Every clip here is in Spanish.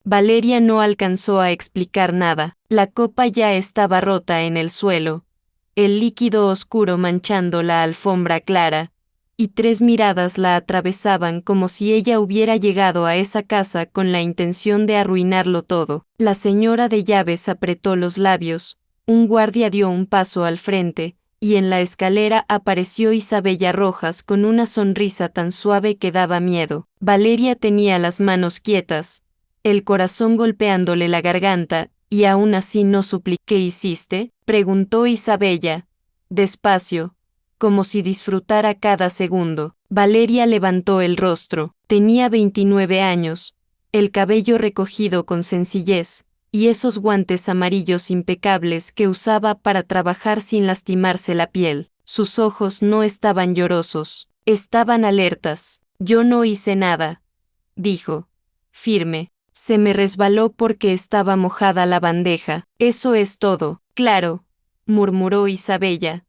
Valeria no alcanzó a explicar nada. La copa ya estaba rota en el suelo, el líquido oscuro manchando la alfombra clara, y 3 miradas la atravesaban como si ella hubiera llegado a esa casa con la intención de arruinarlo todo. La señora de llaves apretó los labios, un guardia dio un paso al frente, y en la escalera apareció Isabella Rojas con una sonrisa tan suave que daba miedo. Valeria tenía las manos quietas, el corazón golpeándole la garganta, y aún así no supliqué. ¿Qué hiciste?, preguntó Isabella, despacio, como si disfrutara cada segundo. Valeria levantó el rostro. Tenía 29 años, el cabello recogido con sencillez, y esos guantes amarillos impecables que usaba para trabajar sin lastimarse la piel. Sus ojos no estaban llorosos, estaban alertas. Yo no hice nada, dijo, firme. Se me resbaló porque estaba mojada la bandeja. Eso es todo. Claro, murmuró Isabella,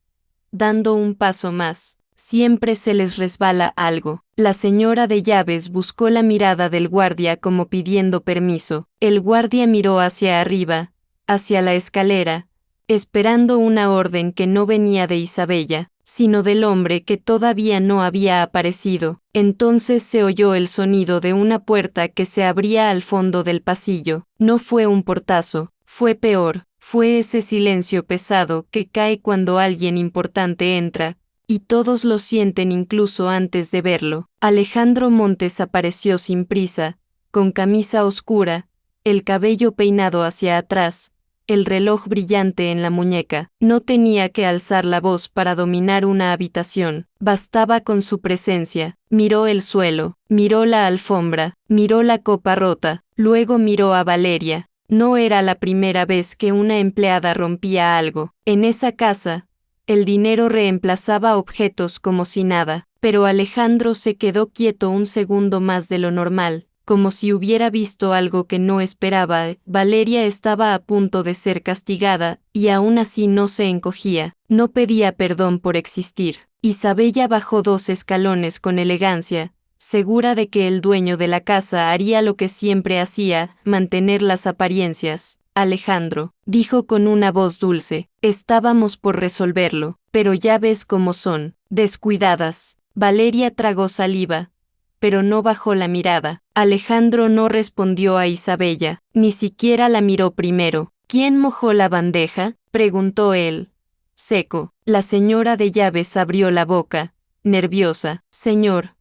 dando un paso más. Siempre se les resbala algo. La señora de llaves buscó la mirada del guardia como pidiendo permiso. El guardia miró hacia arriba, hacia la escalera, esperando una orden que no venía de Isabella, sino del hombre que todavía no había aparecido. Entonces se oyó el sonido de una puerta que se abría al fondo del pasillo. No fue un portazo, fue peor, fue ese silencio pesado que cae cuando alguien importante entra, y todos lo sienten incluso antes de verlo. Alejandro Montes apareció sin prisa, con camisa oscura, el cabello peinado hacia atrás, el reloj brillante en la muñeca. No tenía que alzar la voz para dominar una habitación, bastaba con su presencia. Miró el suelo, miró la alfombra, miró la copa rota, luego miró a Valeria. No era la primera vez que una empleada rompía algo. En esa casa, el dinero reemplazaba objetos como si nada, pero Alejandro se quedó quieto un segundo más de lo normal, como si hubiera visto algo que no esperaba. Valeria estaba a punto de ser castigada, y aún así no se encogía, no pedía perdón por existir. Isabella bajó 2 escalones con elegancia, segura de que el dueño de la casa haría lo que siempre hacía, mantener las apariencias. Alejandro, dijo con una voz dulce, estábamos por resolverlo, pero ya ves cómo son, descuidadas. Valeria tragó saliva, pero no bajó la mirada. Alejandro no respondió a Isabella, ni siquiera la miró primero. ¿Quién mojó la bandeja?, preguntó él, seco. La señora de llaves abrió la boca, nerviosa. Señor.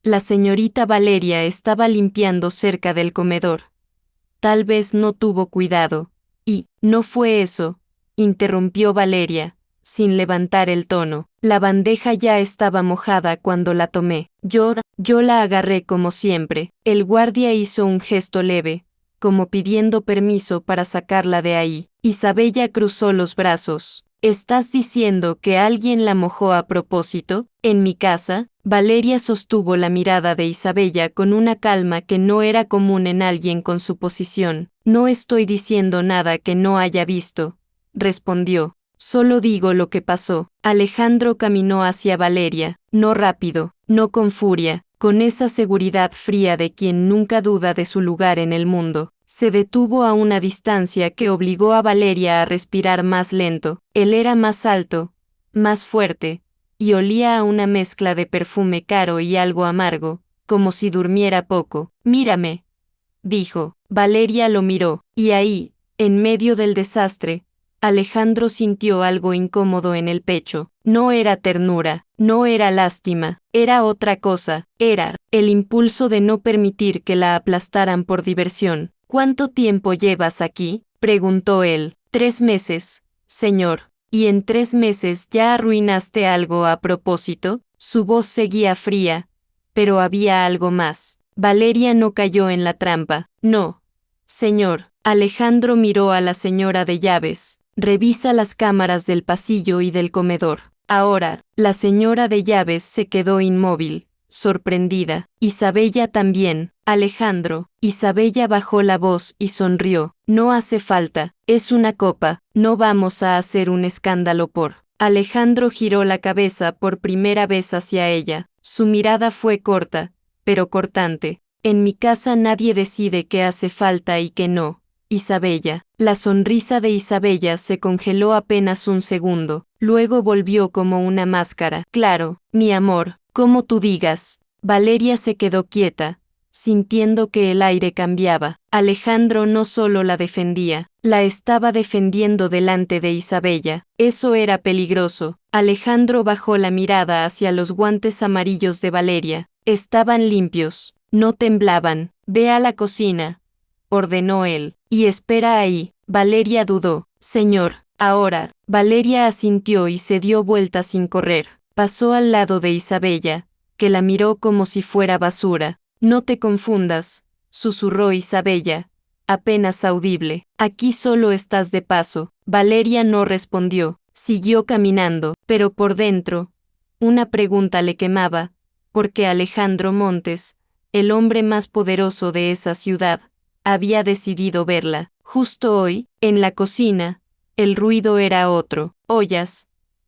La señorita Valeria estaba limpiando cerca del comedor. Tal vez no tuvo cuidado. Y, no fue eso, interrumpió Valeria, sin levantar el tono. La bandeja ya estaba mojada cuando la tomé. Yo la agarré como siempre. El guardia hizo un gesto leve, como pidiendo permiso para sacarla de ahí. Isabella cruzó los brazos. ¿Estás diciendo que alguien la mojó a propósito? ¿En mi casa? Valeria sostuvo la mirada de Isabella con una calma que no era común en alguien con su posición. No estoy diciendo nada que no haya visto, respondió. Solo digo lo que pasó. Alejandro caminó hacia Valeria, no rápido, no con furia, con esa seguridad fría de quien nunca duda de su lugar en el mundo. Se detuvo a una distancia que obligó a Valeria a respirar más lento. Él era más alto, más fuerte, y olía a una mezcla de perfume caro y algo amargo, como si durmiera poco. Mírame, dijo. Valeria lo miró, y ahí, en medio del desastre, Alejandro sintió algo incómodo en el pecho. No era ternura, no era lástima, era otra cosa, era el impulso de no permitir que la aplastaran por diversión. ¿Cuánto tiempo llevas aquí?, preguntó él. 3 meses, señor. ¿Y en 3 meses ya arruinaste algo a propósito? Su voz seguía fría, pero había algo más. Valeria no cayó en la trampa. No, señor. Alejandro miró a la señora de llaves. Revisa las cámaras del pasillo y del comedor. Ahora, la señora de llaves se quedó inmóvil, sorprendida. Isabella también. Alejandro. Isabella bajó la voz y sonrió. No hace falta, es una copa, no vamos a hacer un escándalo por. Alejandro giró la cabeza por primera vez hacia ella. Su mirada fue corta, pero cortante. En mi casa nadie decide qué hace falta y qué no. Isabella. La sonrisa de Isabella se congeló apenas un segundo, luego volvió como una máscara. Claro, mi amor, como tú digas. Valeria se quedó quieta, sintiendo que el aire cambiaba. Alejandro no solo la defendía, la estaba defendiendo delante de Isabella. Eso era peligroso. Alejandro bajó la mirada hacia los guantes amarillos de Valeria. Estaban limpios, no temblaban. Ve a la cocina, ordenó él, y espera ahí. Valeria dudó. Señor, ahora. Valeria asintió y se dio vuelta sin correr. Pasó al lado de Isabella, que la miró como si fuera basura. No te confundas, susurró Isabella, apenas audible. Aquí solo estás de paso. Valeria no respondió, siguió caminando, pero por dentro, una pregunta le quemaba, porque Alejandro Montes, el hombre más poderoso de esa ciudad, había decidido verla. Justo hoy, en la cocina, el ruido era otro: ollas,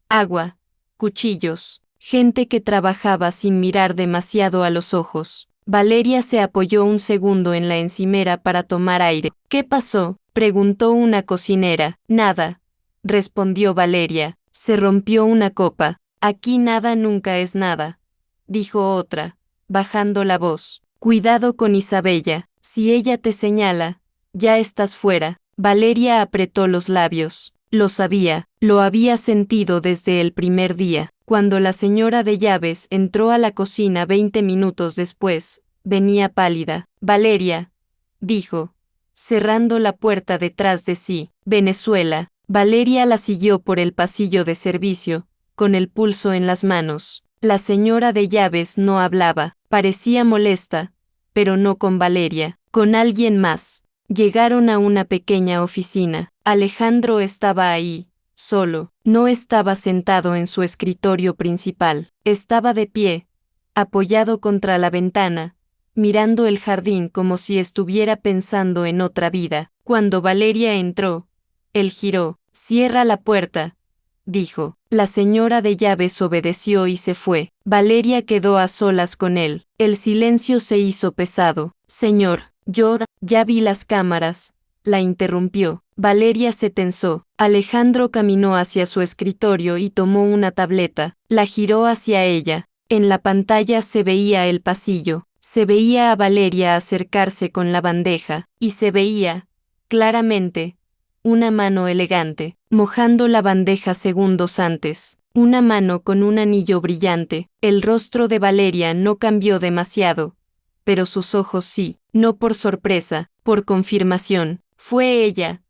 agua, cuchillos, gente que trabajaba sin mirar demasiado a los ojos. Valeria se apoyó un segundo en la encimera para tomar aire. ¿Qué pasó?, preguntó una cocinera. Nada, respondió Valeria. Se rompió una copa. Aquí nada nunca es nada, dijo otra, bajando la voz. Cuidado con Isabella, si ella te señala, ya estás fuera. Valeria apretó los labios. Lo sabía, lo había sentido desde el primer día. Cuando la señora de llaves entró a la cocina 20 minutos después, venía pálida. Valeria, dijo, cerrando la puerta detrás de sí. Venezuela. Valeria la siguió por el pasillo de servicio, con el pulso en las manos. La señora de llaves no hablaba, parecía molesta, pero no con Valeria, con alguien más. Llegaron a una pequeña oficina. Alejandro estaba ahí, solo. No estaba sentado en su escritorio principal. Estaba de pie, apoyado contra la ventana, mirando el jardín como si estuviera pensando en otra vida. Cuando Valeria entró, él giró. Cierra la puerta, dijo. La señora de llaves obedeció y se fue. Valeria quedó a solas con él. El silencio se hizo pesado. Señor, yo ya vi las cámaras, la interrumpió. Valeria se tensó. Alejandro caminó hacia su escritorio y tomó una tableta. La giró hacia ella. En la pantalla se veía el pasillo. Se veía a Valeria acercarse con la bandeja, y se veía, claramente, una mano elegante, mojando la bandeja segundos antes. Una mano con un anillo brillante. El rostro de Valeria no cambió demasiado, pero sus ojos sí, no por sorpresa, por confirmación. Fue ella,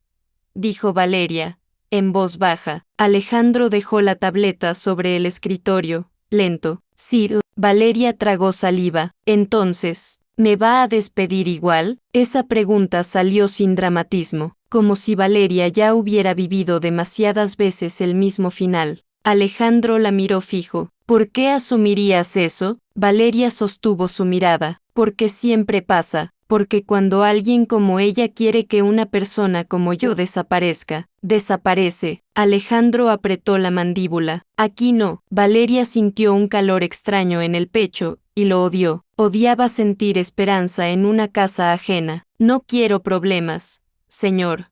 dijo Valeria, en voz baja. Alejandro dejó la tableta sobre el escritorio, lento. Sí. Valeria tragó saliva. Entonces, ¿me va a despedir igual? Esa pregunta salió sin dramatismo, como si Valeria ya hubiera vivido demasiadas veces el mismo final. Alejandro la miró fijo. ¿Por qué asumirías eso? Valeria sostuvo su mirada. Porque siempre pasa. Porque cuando alguien como ella quiere que una persona como yo desaparezca, desaparece. Alejandro apretó la mandíbula. Aquí no. Valeria sintió un calor extraño en el pecho, y lo odió. Odiaba sentir esperanza en una casa ajena. No quiero problemas, señor,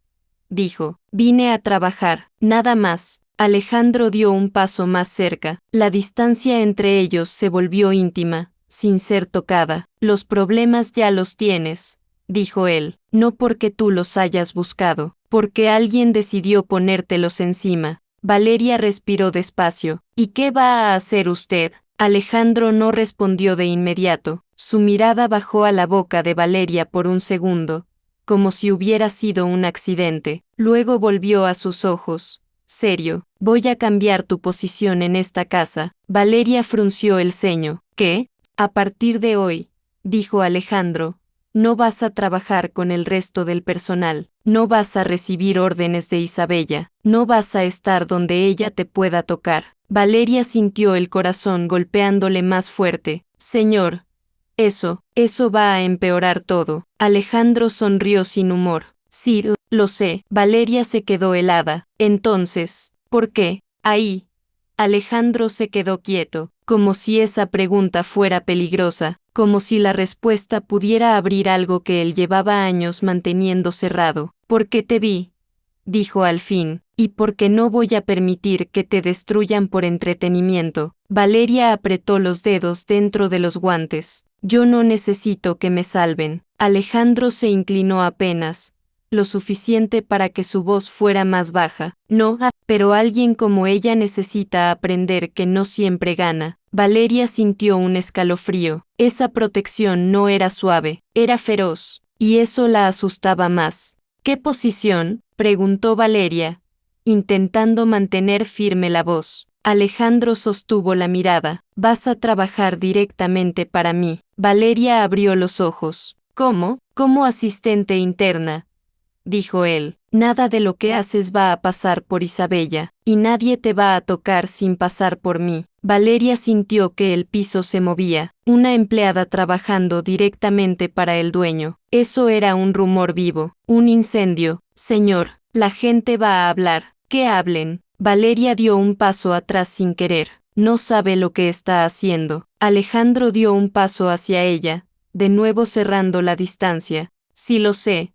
dijo. Vine a trabajar, nada más. Alejandro dio un paso más cerca. La distancia entre ellos se volvió íntima, sin ser tocada. Los problemas ya los tienes, dijo él, no porque tú los hayas buscado, porque alguien decidió ponértelos encima. Valeria respiró despacio. ¿Y qué va a hacer usted? Alejandro no respondió de inmediato. Su mirada bajó a la boca de Valeria por un segundo, como si hubiera sido un accidente. Luego volvió a sus ojos. Serio, voy a cambiar tu posición en esta casa. Valeria frunció el ceño. ¿Qué? A partir de hoy, dijo Alejandro, no vas a trabajar con el resto del personal, no vas a recibir órdenes de Isabella, no vas a estar donde ella te pueda tocar. Valeria sintió el corazón golpeándole más fuerte. Señor, eso va a empeorar todo. Alejandro sonrió sin humor. Sí, lo sé. Valeria se quedó helada. Entonces, ¿por qué? Ahí. Alejandro se quedó quieto, como si esa pregunta fuera peligrosa. como si la respuesta pudiera abrir algo que él llevaba años manteniendo cerrado. «Porque te vi», dijo al fin, «y porque no voy a permitir que te destruyan por entretenimiento». Valeria apretó los dedos dentro de los guantes. «Yo no necesito que me salven». Alejandro se inclinó apenas, lo suficiente para que su voz fuera más baja. «No, pero alguien como ella necesita aprender que no siempre gana». Valeria sintió un escalofrío. Esa protección no era suave, era feroz, y eso la asustaba más. «¿Qué posición?», preguntó Valeria, intentando mantener firme la voz. Alejandro sostuvo la mirada. «Vas a trabajar directamente para mí». Valeria abrió los ojos. «¿Cómo? Como asistente interna», dijo él. «Nada de lo que haces va a pasar por Isabella, y nadie te va a tocar sin pasar por mí». Valeria sintió que el piso se movía. Una empleada trabajando directamente para el dueño. Eso era un rumor vivo. «Un incendio, señor. La gente va a hablar». «Que hablen». Valeria dio un paso atrás sin querer. «No sabe lo que está haciendo». Alejandro dio un paso hacia ella, de nuevo cerrando la distancia. «Sí lo sé»,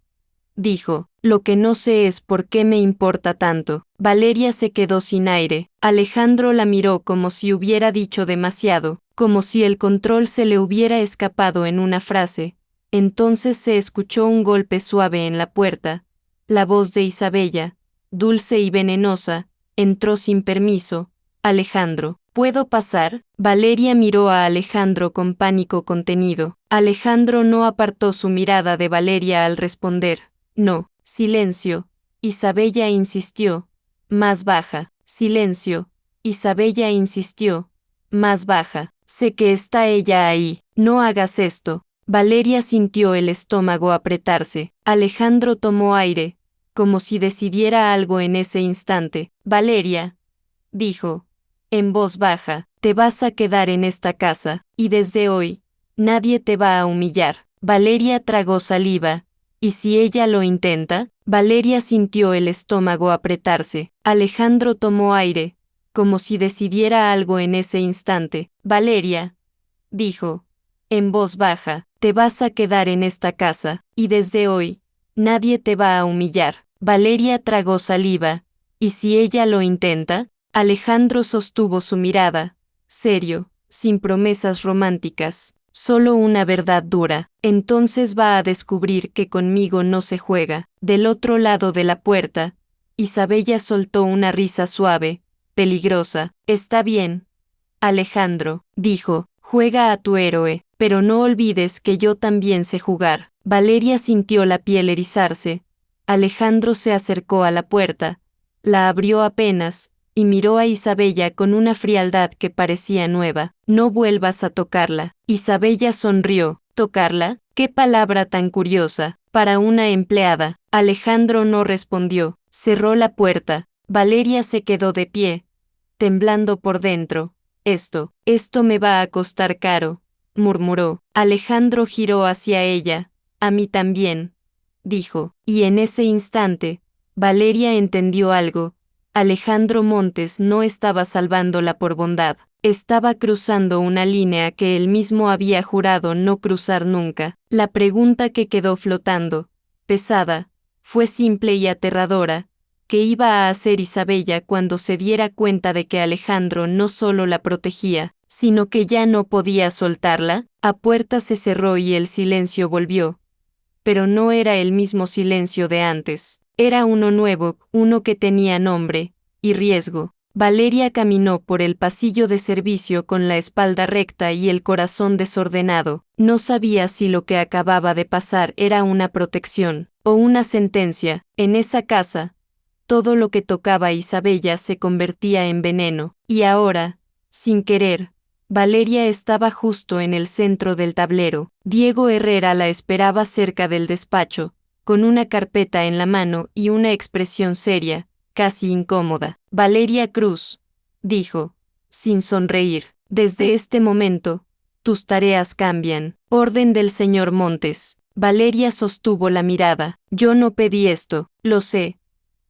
dijo. «Lo que no sé es por qué me importa tanto». Valeria se quedó sin aire. Alejandro la miró como si hubiera dicho demasiado, como si el control se le hubiera escapado en una frase. Entonces se escuchó un golpe suave en la puerta. La voz de Isabella, dulce y venenosa, entró sin permiso. «Alejandro, ¿puedo pasar?». Valeria miró a Alejandro con pánico contenido. Alejandro no apartó su mirada de Valeria al responder. «No». «Silencio». Isabella insistió. «Más baja». «Silencio». Isabella insistió. «Más baja». «Sé que está ella ahí. No hagas esto». Valeria sintió el estómago apretarse. Alejandro tomó aire, como si decidiera algo en ese instante. «Valeria», dijo, en voz baja, «te vas a quedar en esta casa, y desde hoy, nadie te va a humillar». Valeria tragó saliva. «¿Y si ella lo intenta?». Valeria sintió el estómago apretarse. Alejandro tomó aire, como si decidiera algo en ese instante. «Valeria», dijo, en voz baja, «te vas a quedar en esta casa, y desde hoy, nadie te va a humillar». Valeria tragó saliva. «¿Y si ella lo intenta?». Alejandro sostuvo su mirada, serio, sin promesas románticas, solo una verdad dura. «Entonces va a descubrir que conmigo no se juega». Del otro lado de la puerta, Isabella soltó una risa suave, peligrosa. «Está bien, Alejandro», dijo, «juega a tu héroe, pero no olvides que yo también sé jugar». Valeria sintió la piel erizarse. Alejandro se acercó a la puerta, la abrió apenas, y miró a Isabella con una frialdad que parecía nueva. «No vuelvas a tocarla». Isabella sonrió. «¿Tocarla? Qué palabra tan curiosa, para una empleada». Alejandro no respondió. Cerró la puerta. Valeria se quedó de pie, temblando por dentro. Esto me va a costar caro», murmuró. Alejandro giró hacia ella. «A mí también», dijo, y en ese instante, Valeria entendió algo. Alejandro Montes no estaba salvándola por bondad, estaba cruzando una línea que él mismo había jurado no cruzar nunca. La pregunta que quedó flotando, pesada, fue simple y aterradora. ¿Qué iba a hacer Isabella cuando se diera cuenta de que Alejandro no solo la protegía, sino que ya no podía soltarla? La puerta se cerró y el silencio volvió. Pero no era el mismo silencio de antes. Era uno nuevo, uno que tenía nombre y riesgo. Valeria caminó por el pasillo de servicio con la espalda recta y el corazón desordenado. No sabía si lo que acababa de pasar era una protección o una sentencia. En esa casa, todo lo que tocaba a Isabella se convertía en veneno, y ahora, sin querer, Valeria estaba justo en el centro del tablero. Diego Herrera la esperaba cerca del despacho, con una carpeta en la mano y una expresión seria, casi incómoda. «Valeria Cruz», dijo, sin sonreír, «desde este momento, tus tareas cambian». «Orden del señor Montes». Valeria sostuvo la mirada. «Yo no pedí esto». «Lo sé»,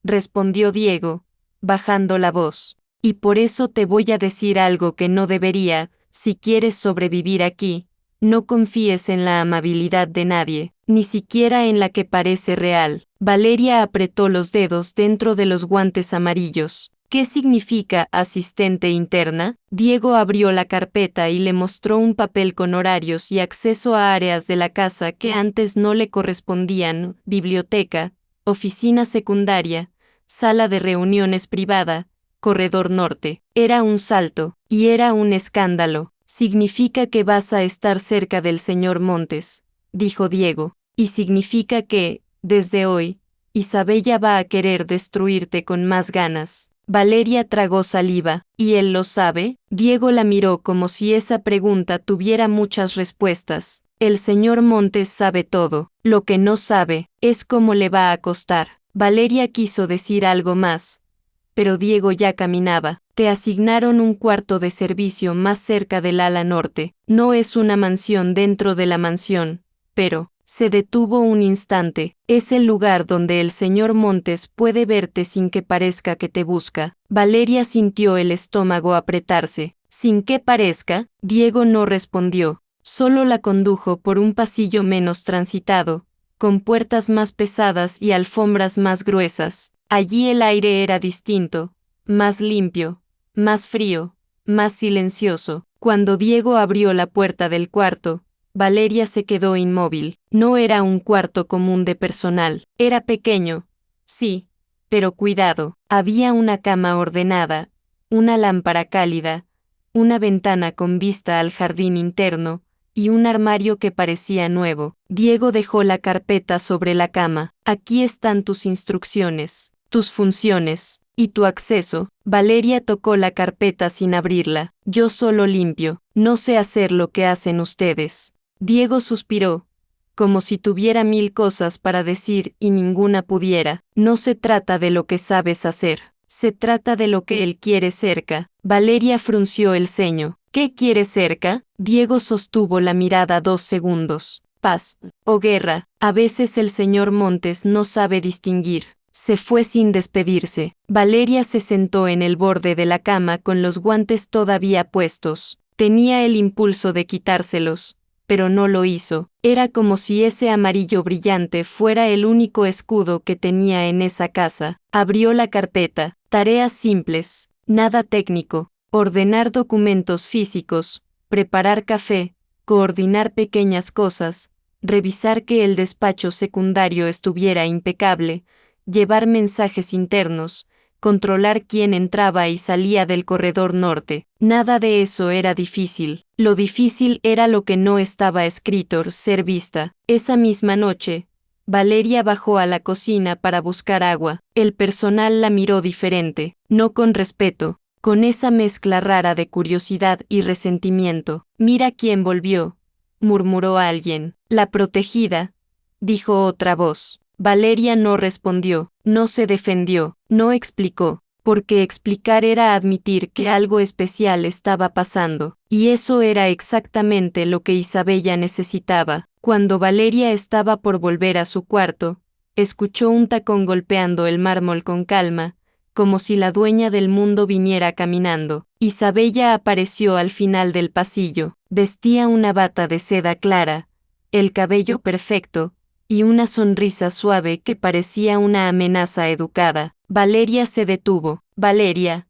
respondió Diego, bajando la voz. «Y por eso te voy a decir algo que no debería, si quieres sobrevivir aquí, No confíes en la amabilidad de nadie, ni siquiera en la que parece real. Valeria apretó los dedos dentro de los guantes amarillos. ¿Qué significa asistente interna? Diego abrió la carpeta y le mostró un papel con horarios y acceso a áreas de la casa que antes no le correspondían: biblioteca, oficina secundaria, sala de reuniones privada, corredor norte. Era un salto, y era un escándalo. Significa que vas a estar cerca del señor Montes, dijo Diego, y significa que, desde hoy, Isabella va a querer destruirte con más ganas. Valeria tragó saliva. ¿Y él lo sabe? Diego la miró como si esa pregunta tuviera muchas respuestas. El señor Montes sabe todo. Lo que no sabe es cómo le va a costar. Valeria quiso decir algo más, pero Diego ya caminaba. Te asignaron un cuarto de servicio más cerca del ala norte. No es una mansión dentro de la mansión, pero... Se detuvo un instante. Es el lugar donde el señor Montes puede verte sin que parezca que te busca. Valeria sintió el estómago apretarse. ¿Sin que parezca? Diego no respondió. Solo la condujo por un pasillo menos transitado, con puertas más pesadas y alfombras más gruesas. Allí el aire era distinto, más limpio, más frío, más silencioso. Cuando Diego abrió la puerta del cuarto, Valeria se quedó inmóvil. No era un cuarto común de personal. Era pequeño, sí, pero cuidado. Había una cama ordenada, una lámpara cálida, una ventana con vista al jardín interno, y un armario que parecía nuevo. Diego dejó la carpeta sobre la cama. Aquí están tus instrucciones, tus funciones, y tu acceso. Valeria tocó la carpeta sin abrirla. Yo solo limpio. No sé hacer lo que hacen ustedes. Diego suspiró, como si tuviera 1000 cosas para decir y ninguna pudiera. No se trata de lo que sabes hacer, se trata de lo que él quiere cerca. Valeria frunció el ceño. ¿Qué quiere cerca? Diego sostuvo la mirada 2 segundos. Paz o guerra. A veces el señor Montes no sabe distinguir. Se fue sin despedirse. Valeria se sentó en el borde de la cama con los guantes todavía puestos. Tenía el impulso de quitárselos, pero no lo hizo. Era como si ese amarillo brillante fuera el único escudo que tenía en esa casa. Abrió la carpeta. Tareas simples, nada técnico. Ordenar documentos físicos, preparar café, coordinar pequeñas cosas, revisar que el despacho secundario estuviera impecable, llevar mensajes internos, controlar quién entraba y salía del corredor norte. Nada de eso era difícil. Lo difícil era lo que no estaba escrito: ser vista. Esa misma noche, Valeria bajó a la cocina para buscar agua. El personal la miró diferente, no con respeto, con esa mezcla rara de curiosidad y resentimiento. Mira quién volvió, murmuró alguien. La protegida, dijo otra voz. Valeria no respondió, no se defendió, no explicó, porque explicar era admitir que algo especial estaba pasando, y eso era exactamente lo que Isabella necesitaba. Cuando Valeria estaba por volver a su cuarto, escuchó un tacón golpeando el mármol con calma, como si la dueña del mundo viniera caminando. Isabella apareció al final del pasillo. Vestía una bata de seda clara, el cabello perfecto, y una sonrisa suave que parecía una amenaza educada. Valeria se detuvo. Valeria,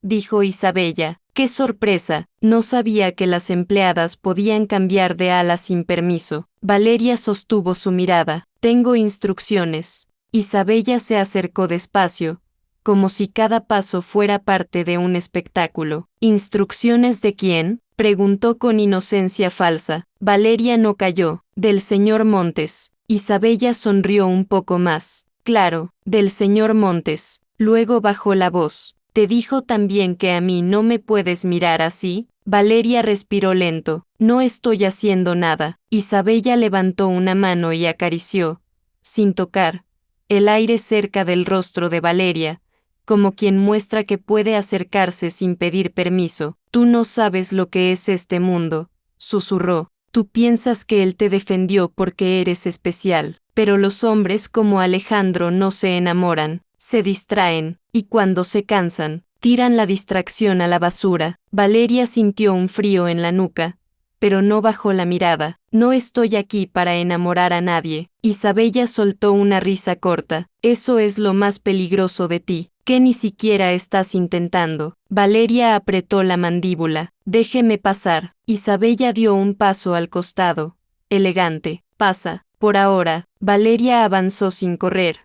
dijo Isabella. ¡Qué sorpresa! No sabía que las empleadas podían cambiar de ala sin permiso. Valeria sostuvo su mirada. Tengo instrucciones. Isabella se acercó despacio, como si cada paso fuera parte de un espectáculo. ¿Instrucciones de quién?, preguntó con inocencia falsa. Valeria no cayó. Del señor Montes. Isabella sonrió un poco más. Claro, del señor Montes. Luego bajó la voz. ¿Te dijo también que a mí no me puedes mirar así? Valeria respiró lento. No estoy haciendo nada. Isabella levantó una mano y acarició, sin tocar, el aire cerca del rostro de Valeria, como quien muestra que puede acercarse sin pedir permiso. Tú no sabes lo que es este mundo, susurró. Tú piensas que él te defendió porque eres especial, pero los hombres como Alejandro no se enamoran, se distraen, y cuando se cansan, tiran la distracción a la basura. Valeria sintió un frío en la nuca, pero no bajó la mirada. No estoy aquí para enamorar a nadie. Isabella soltó una risa corta. Eso es lo más peligroso de ti, que ni siquiera estás intentando. Valeria apretó la mandíbula. Déjeme pasar. Isabella dio un paso al costado. Elegante. Pasa. Por ahora, Valeria avanzó sin correr.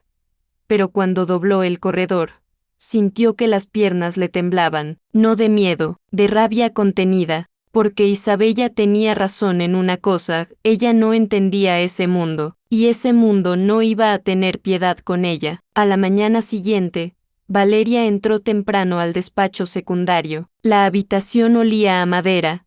Pero cuando dobló el corredor, sintió que las piernas le temblaban, no de miedo, de rabia contenida, porque Isabella tenía razón en una cosa, ella no entendía ese mundo, y ese mundo no iba a tener piedad con ella. A la mañana siguiente, Valeria entró temprano al despacho secundario. La habitación olía a madera,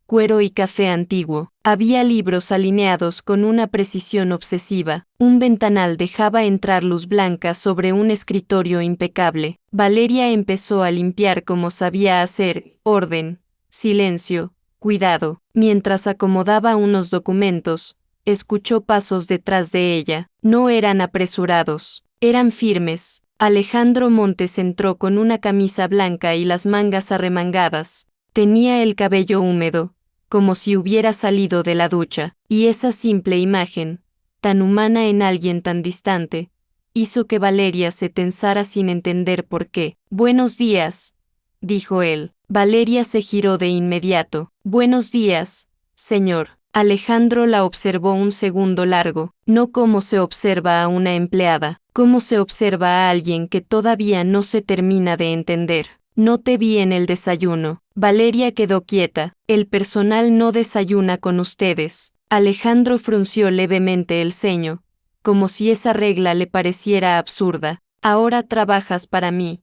cuero y café antiguo. Había libros alineados con una precisión obsesiva. Un ventanal dejaba entrar luz blanca sobre un escritorio impecable. Valeria empezó a limpiar como sabía hacer: orden, silencio, cuidado. Mientras acomodaba unos documentos, escuchó pasos detrás de ella. No eran apresurados, eran firmes. Alejandro Montes entró con una camisa blanca y las mangas arremangadas. Tenía el cabello húmedo, como si hubiera salido de la ducha, y esa simple imagen, tan humana en alguien tan distante, hizo que Valeria se tensara sin entender por qué. «Buenos días», dijo él. Valeria se giró de inmediato. «Buenos días, señor». Alejandro la observó un segundo largo, no como se observa a una empleada, como se observa a alguien que todavía no se termina de entender. «No te vi en el desayuno». Valeria quedó quieta. «El personal no desayuna con ustedes». Alejandro frunció levemente el ceño, como si esa regla le pareciera absurda. «Ahora trabajas para mí»,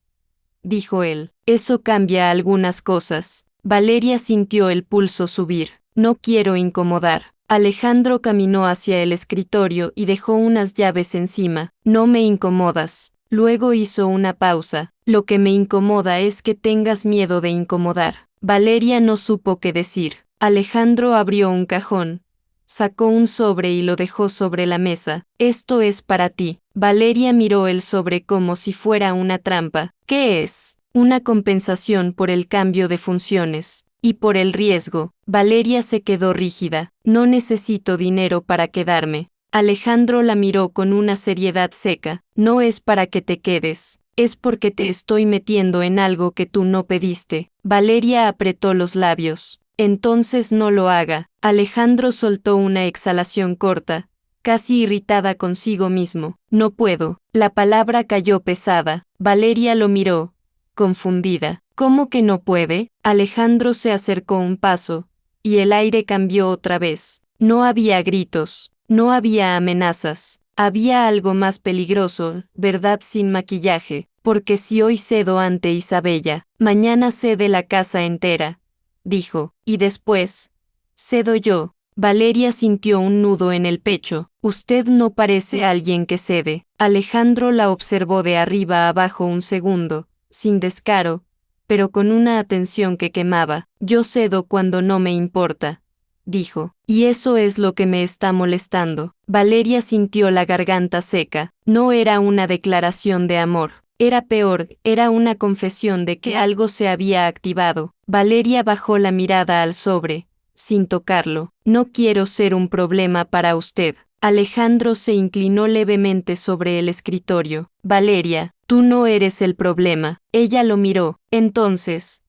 dijo él. «Eso cambia algunas cosas». Valeria sintió el pulso subir. «No quiero incomodar». Alejandro caminó hacia el escritorio y dejó unas llaves encima. «No me incomodas». Luego hizo una pausa. «Lo que me incomoda es que tengas miedo de incomodar». Valeria no supo qué decir. Alejandro abrió un cajón, sacó un sobre y lo dejó sobre la mesa. «Esto es para ti». Valeria miró el sobre como si fuera una trampa. «¿Qué es?» «Una compensación por el cambio de funciones. Y por el riesgo». Valeria se quedó rígida. «No necesito dinero para quedarme». Alejandro la miró con una seriedad seca. «No es para que te quedes. Es porque te estoy metiendo en algo que tú no pediste». Valeria apretó los labios. «Entonces no lo haga». Alejandro soltó una exhalación corta, casi irritada consigo mismo. «No puedo». La palabra cayó pesada. Valeria lo miró, confundida. «¿Cómo que no puede?» Alejandro se acercó un paso, y el aire cambió otra vez. No había gritos, no había amenazas. Había algo más peligroso, verdad sin maquillaje, porque si hoy cedo ante Isabella, mañana cede la casa entera, dijo, y después, cedo yo. Valeria sintió un nudo en el pecho. «Usted no parece alguien que cede». Alejandro la observó de arriba a abajo un segundo, sin descaro, pero con una atención que quemaba. «Yo cedo cuando no me importa», dijo, «y eso es lo que me está molestando». Valeria sintió la garganta seca. No era una declaración de amor. Era peor, era una confesión de que algo se había activado. Valeria bajó la mirada al sobre, sin tocarlo. «No quiero ser un problema para usted». Alejandro se inclinó levemente sobre el escritorio. «Valeria, tú no eres el problema». Ella lo miró. «Entonces,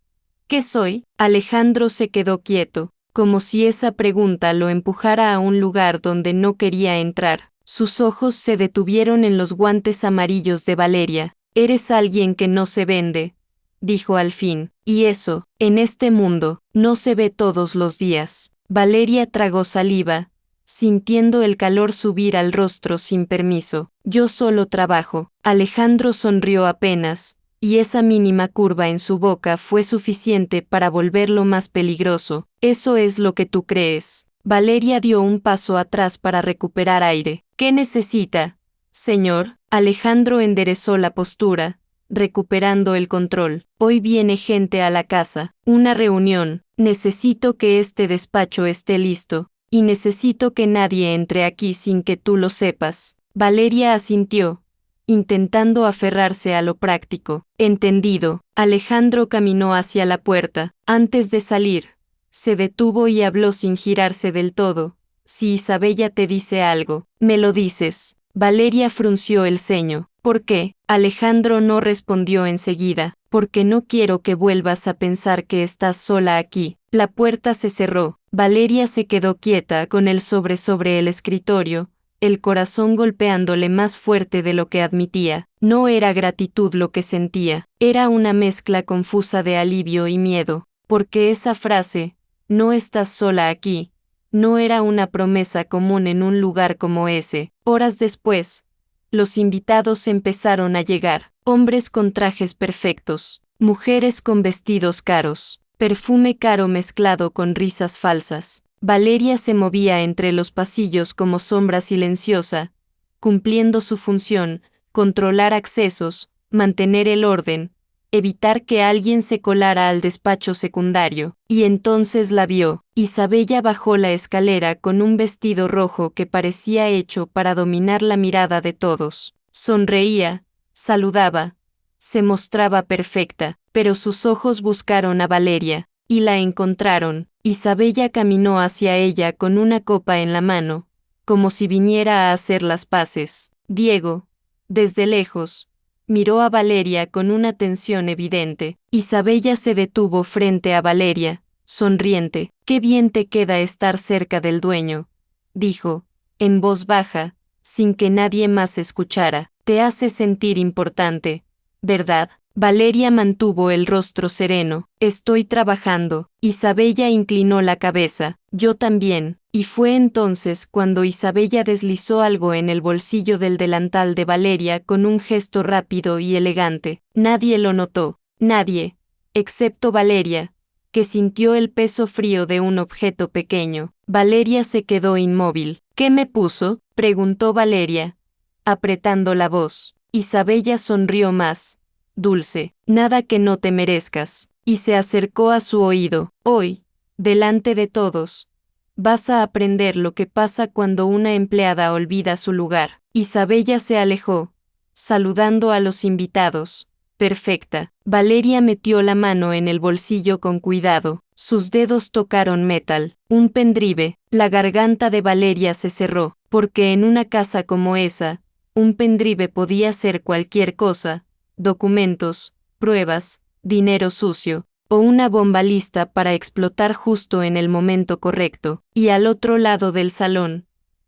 ¿qué soy?» Alejandro se quedó quieto, como si esa pregunta lo empujara a un lugar donde no quería entrar. Sus ojos se detuvieron en los guantes amarillos de Valeria. «Eres alguien que no se vende», dijo al fin, «y eso, en este mundo, no se ve todos los días». Valeria tragó saliva, sintiendo el calor subir al rostro sin permiso. «Yo solo trabajo». Alejandro sonrió apenas, y esa mínima curva en su boca fue suficiente para volverlo más peligroso. «Eso es lo que tú crees». Valeria dio un paso atrás para recuperar aire. «¿Qué necesita, señor?» Alejandro enderezó la postura, recuperando el control. «Hoy viene gente a la casa. Una reunión. Necesito que este despacho esté listo, y necesito que nadie entre aquí sin que tú lo sepas». Valeria asintió, intentando aferrarse a lo práctico. «Entendido». Alejandro caminó hacia la puerta. Antes de salir, Se detuvo y habló sin girarse del todo. Si Isabella te dice algo, me lo dices. Valeria frunció el ceño. ¿Por qué? Alejandro no respondió enseguida. Porque no quiero que vuelvas a pensar que estás sola aquí. La puerta se cerró. Valeria se quedó quieta con el sobre el escritorio, el corazón golpeándole más fuerte de lo que admitía. No era gratitud lo que sentía, era una mezcla confusa de alivio y miedo, porque esa frase, no estás sola aquí, no era una promesa común en un lugar como ese. Horas después, los invitados empezaron a llegar, hombres con trajes perfectos, mujeres con vestidos caros, perfume caro mezclado con risas falsas. Valeria se movía entre los pasillos como sombra silenciosa, cumpliendo su función, controlar accesos, mantener el orden, evitar que alguien se colara al despacho secundario. Y entonces la vio. Isabella bajó la escalera con un vestido rojo que parecía hecho para dominar la mirada de todos. Sonreía, saludaba, se mostraba perfecta, pero sus ojos buscaron a Valeria, y la encontraron. Isabella caminó hacia ella con una copa en la mano, como si viniera a hacer las paces. Diego, desde lejos, miró a Valeria con una tensión evidente. Isabella se detuvo frente a Valeria, sonriente. «Qué bien te queda estar cerca del dueño», dijo, en voz baja, sin que nadie más escuchara. «Te hace sentir importante, ¿verdad?» Valeria mantuvo el rostro sereno. «Estoy trabajando». Isabella inclinó la cabeza. «Yo también». Y fue entonces cuando Isabella deslizó algo en el bolsillo del delantal de Valeria con un gesto rápido y elegante. Nadie lo notó, nadie, excepto Valeria, que sintió el peso frío de un objeto pequeño. Valeria se quedó inmóvil. «¿Qué me puso?», preguntó Valeria, apretando la voz. Isabella sonrió más. «Dulce, nada que no te merezcas», y se acercó a su oído. «Hoy, delante de todos, vas a aprender lo que pasa cuando una empleada olvida su lugar». Isabella se alejó, saludando a los invitados. «Perfecta». Valeria metió la mano en el bolsillo con cuidado. Sus dedos tocaron metal. Un pendrive. La garganta de Valeria se cerró, porque en una casa como esa, un pendrive podía ser cualquier cosa: documentos, pruebas, dinero sucio, o una bomba lista para explotar justo en el momento correcto. Y al otro lado del salón,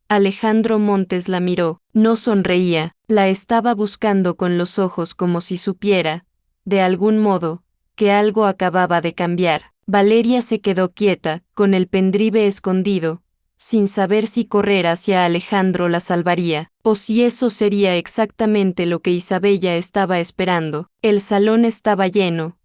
Alejandro Montes la miró. No sonreía, la estaba buscando con los ojos como si supiera, de algún modo, que algo acababa de cambiar. Valeria se quedó quieta, con el pendrive escondido, sin saber si correr hacia Alejandro la salvaría, o si eso sería exactamente lo que Isabella estaba esperando. El salón estaba lleno,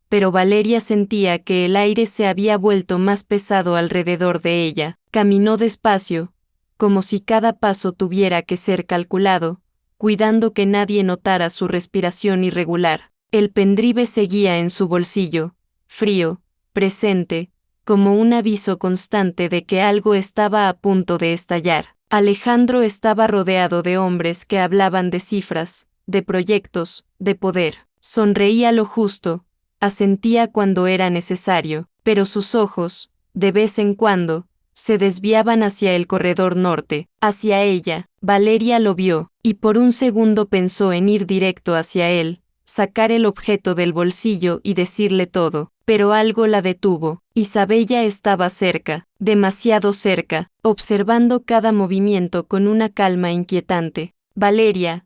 pero Valeria sentía que el aire se había vuelto más pesado alrededor de ella. Caminó despacio, como si cada paso tuviera que ser calculado, cuidando que nadie notara su respiración irregular. El pendrive seguía en su bolsillo, frío, presente, como un aviso constante de que algo estaba a punto de estallar. Alejandro estaba rodeado de hombres que hablaban de cifras, de proyectos, de poder. Sonreía lo justo, asentía cuando era necesario, pero sus ojos, de vez en cuando, se desviaban hacia el corredor norte, hacia ella. Valeria lo vio, y por un segundo pensó en ir directo hacia él, sacar el objeto del bolsillo y decirle todo, pero algo la detuvo. Isabella estaba cerca, demasiado cerca, observando cada movimiento con una calma inquietante. «Valeria»,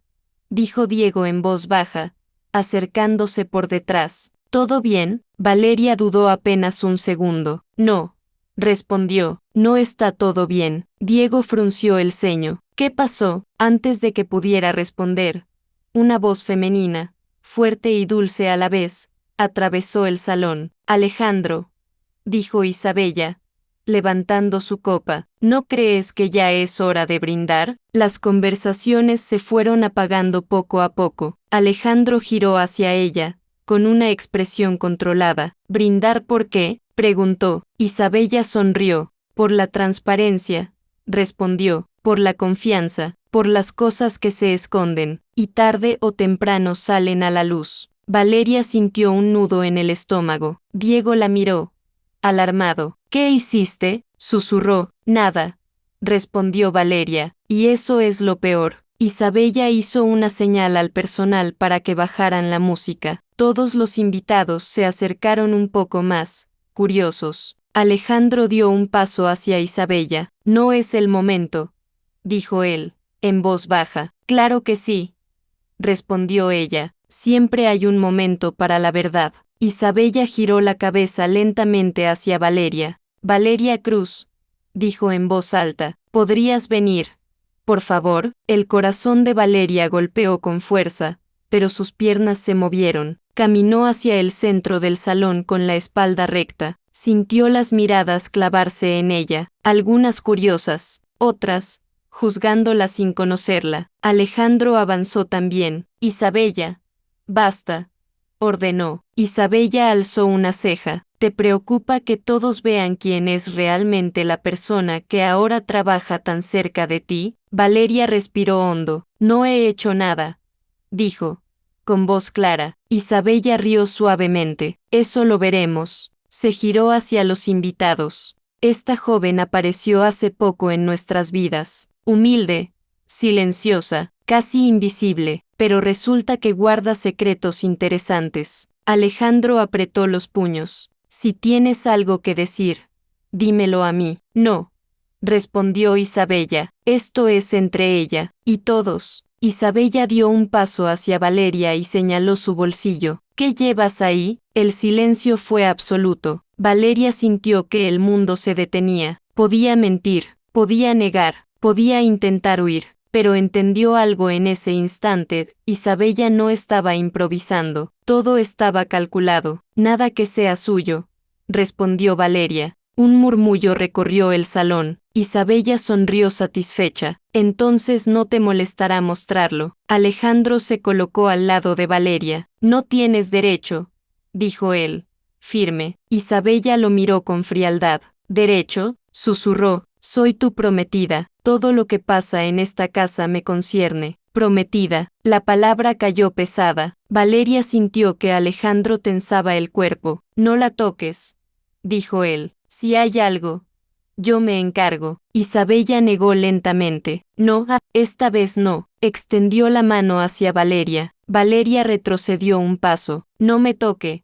dijo Diego en voz baja, acercándose por detrás. «¿Todo bien?». Valeria dudó apenas un segundo. «No», respondió, «no está todo bien». Diego frunció el ceño. «¿Qué pasó?». Antes de que pudiera responder, una voz femenina, fuerte y dulce a la vez, atravesó el salón. «Alejandro», dijo Isabella, levantando su copa, «¿no crees que ya es hora de brindar?». Las conversaciones se fueron apagando poco a poco. Alejandro giró hacia ella, con una expresión controlada. «¿Brindar por qué?», preguntó. Isabella sonrió. «Por la transparencia», respondió, «por la confianza, por las cosas que se esconden, y tarde o temprano salen a la luz». Valeria sintió un nudo en el estómago. Diego la miró, alarmado. ¿Qué hiciste?, susurró. Nada, respondió Valeria, y eso es lo peor. Isabella hizo una señal al personal para que bajaran la música. Todos los invitados se acercaron un poco más, curiosos. Alejandro dio un paso hacia Isabella. No es el momento, dijo él, en voz baja. Claro que sí, respondió ella. Siempre hay un momento para la verdad. Isabella giró la cabeza lentamente hacia Valeria. Valeria Cruz, dijo en voz alta, ¿podrías venir? Por favor. El corazón de Valeria golpeó con fuerza, pero sus piernas se movieron. Caminó hacia el centro del salón con la espalda recta. Sintió las miradas clavarse en ella, algunas curiosas, otras, juzgándola sin conocerla. Alejandro avanzó también. Isabella. Basta, ordenó. Isabella alzó una ceja. ¿Te preocupa que todos vean quién es realmente la persona que ahora trabaja tan cerca de ti? Valeria respiró hondo. No he hecho nada, dijo, con voz clara. Isabella rió suavemente. Eso lo veremos. Se giró hacia los invitados. Esta joven apareció hace poco en nuestras vidas. Humilde, silenciosa, casi invisible, pero resulta que guarda secretos interesantes. Alejandro apretó los puños. Si tienes algo que decir, dímelo a mí. No, respondió Isabella. Esto es entre ella y todos. Isabella dio un paso hacia Valeria y señaló su bolsillo. ¿Qué llevas ahí? El silencio fue absoluto. Valeria sintió que el mundo se detenía. Podía mentir, podía negar, podía intentar huir, pero entendió algo en ese instante. Isabella no estaba improvisando, todo estaba calculado. Nada que sea suyo, respondió Valeria. Un murmullo recorrió el salón. Isabella sonrió satisfecha. Entonces no te molestará mostrarlo. Alejandro se colocó al lado de Valeria. No tienes derecho, dijo él, firme. Isabella lo miró con frialdad. ¿Derecho?, susurró. Soy tu prometida. Todo lo que pasa en esta casa me concierne. Prometida. La palabra cayó pesada. Valeria sintió que Alejandro tensaba el cuerpo. No la toques, dijo él. Si hay algo, yo me encargo. Isabella negó lentamente. No, esta vez no. Extendió la mano hacia Valeria. Valeria retrocedió un paso. No me toque,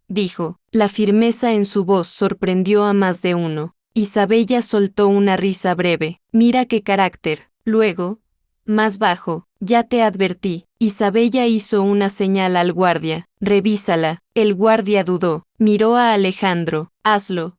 dijo. La firmeza en su voz sorprendió a más de uno. Isabella soltó una risa breve. Mira qué carácter. Luego, más bajo, ya te advertí. Isabella hizo una señal al guardia. Revísala. El guardia dudó. Miró a Alejandro. Hazlo,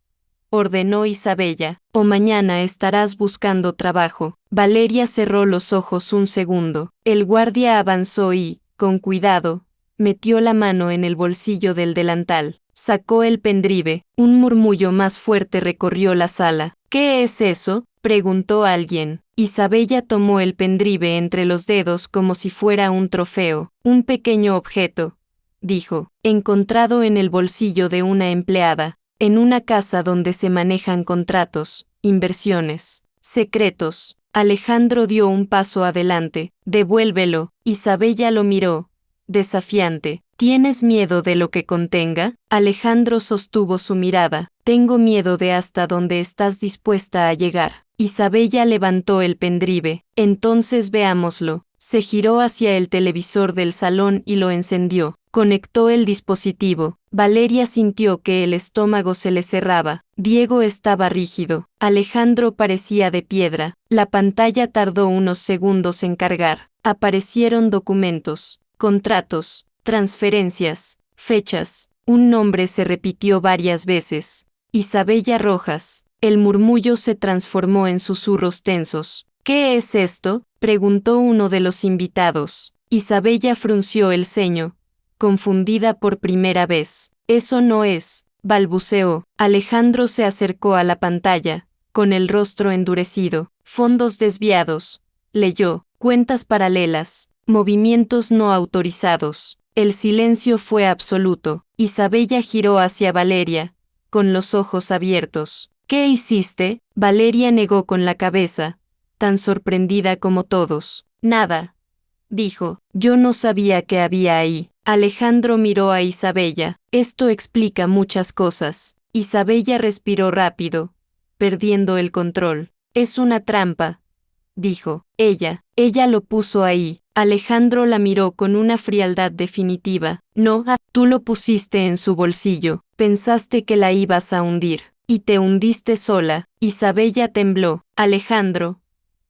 ordenó Isabella, o mañana estarás buscando trabajo. Valeria cerró los ojos un segundo. El guardia avanzó y, con cuidado, metió la mano en el bolsillo del delantal. Sacó el pendrive. Un murmullo más fuerte recorrió la sala. ¿Qué es eso?, preguntó alguien. Isabella tomó el pendrive entre los dedos como si fuera un trofeo. Un pequeño objeto, dijo, encontrado en el bolsillo de una empleada, en una casa donde se manejan contratos, inversiones, secretos. Alejandro dio un paso adelante. Devuélvelo. Isabella lo miró, desafiante. ¿Tienes miedo de lo que contenga? Alejandro sostuvo su mirada. Tengo miedo de hasta dónde estás dispuesta a llegar. Isabella levantó el pendrive. Entonces veámoslo. Se giró hacia el televisor del salón y lo encendió. Conectó el dispositivo. Valeria sintió que el estómago se le cerraba. Diego estaba rígido. Alejandro parecía de piedra. La pantalla tardó unos segundos en cargar. Aparecieron documentos, contratos, transferencias, fechas. Un nombre se repitió varias veces. Isabella Rojas. El murmullo se transformó en susurros tensos. ¿Qué es esto?, preguntó uno de los invitados. Isabella frunció el ceño, confundida por primera vez. Eso no es, balbuceó. Alejandro se acercó a la pantalla, con el rostro endurecido. Fondos desviados, leyó. Cuentas paralelas, movimientos no autorizados. El silencio fue absoluto. Isabella giró hacia Valeria, con los ojos abiertos. ¿Qué hiciste? Valeria negó con la cabeza, tan sorprendida como todos. Nada, dijo. Yo no sabía qué había ahí. Alejandro miró a Isabella. Esto explica muchas cosas. Isabella respiró rápido, perdiendo el control. Es una trampa, dijo. Ella lo puso ahí. Alejandro la miró con una frialdad definitiva. No, tú lo pusiste en su bolsillo. Pensaste que la ibas a hundir. Y te hundiste sola. Isabella tembló. Alejandro,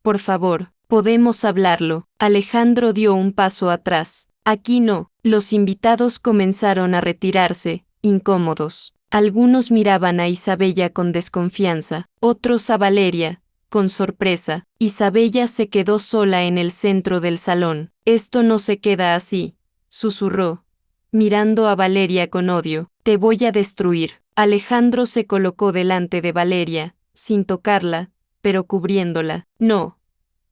por favor, podemos hablarlo. Alejandro dio un paso atrás. Aquí no. Los invitados comenzaron a retirarse, incómodos. Algunos miraban a Isabella con desconfianza, otros a Valeria, con sorpresa. Isabella se quedó sola en el centro del salón. Esto no se queda así, susurró, mirando a Valeria con odio. Te voy a destruir. Alejandro se colocó delante de Valeria, sin tocarla, pero cubriéndola. No,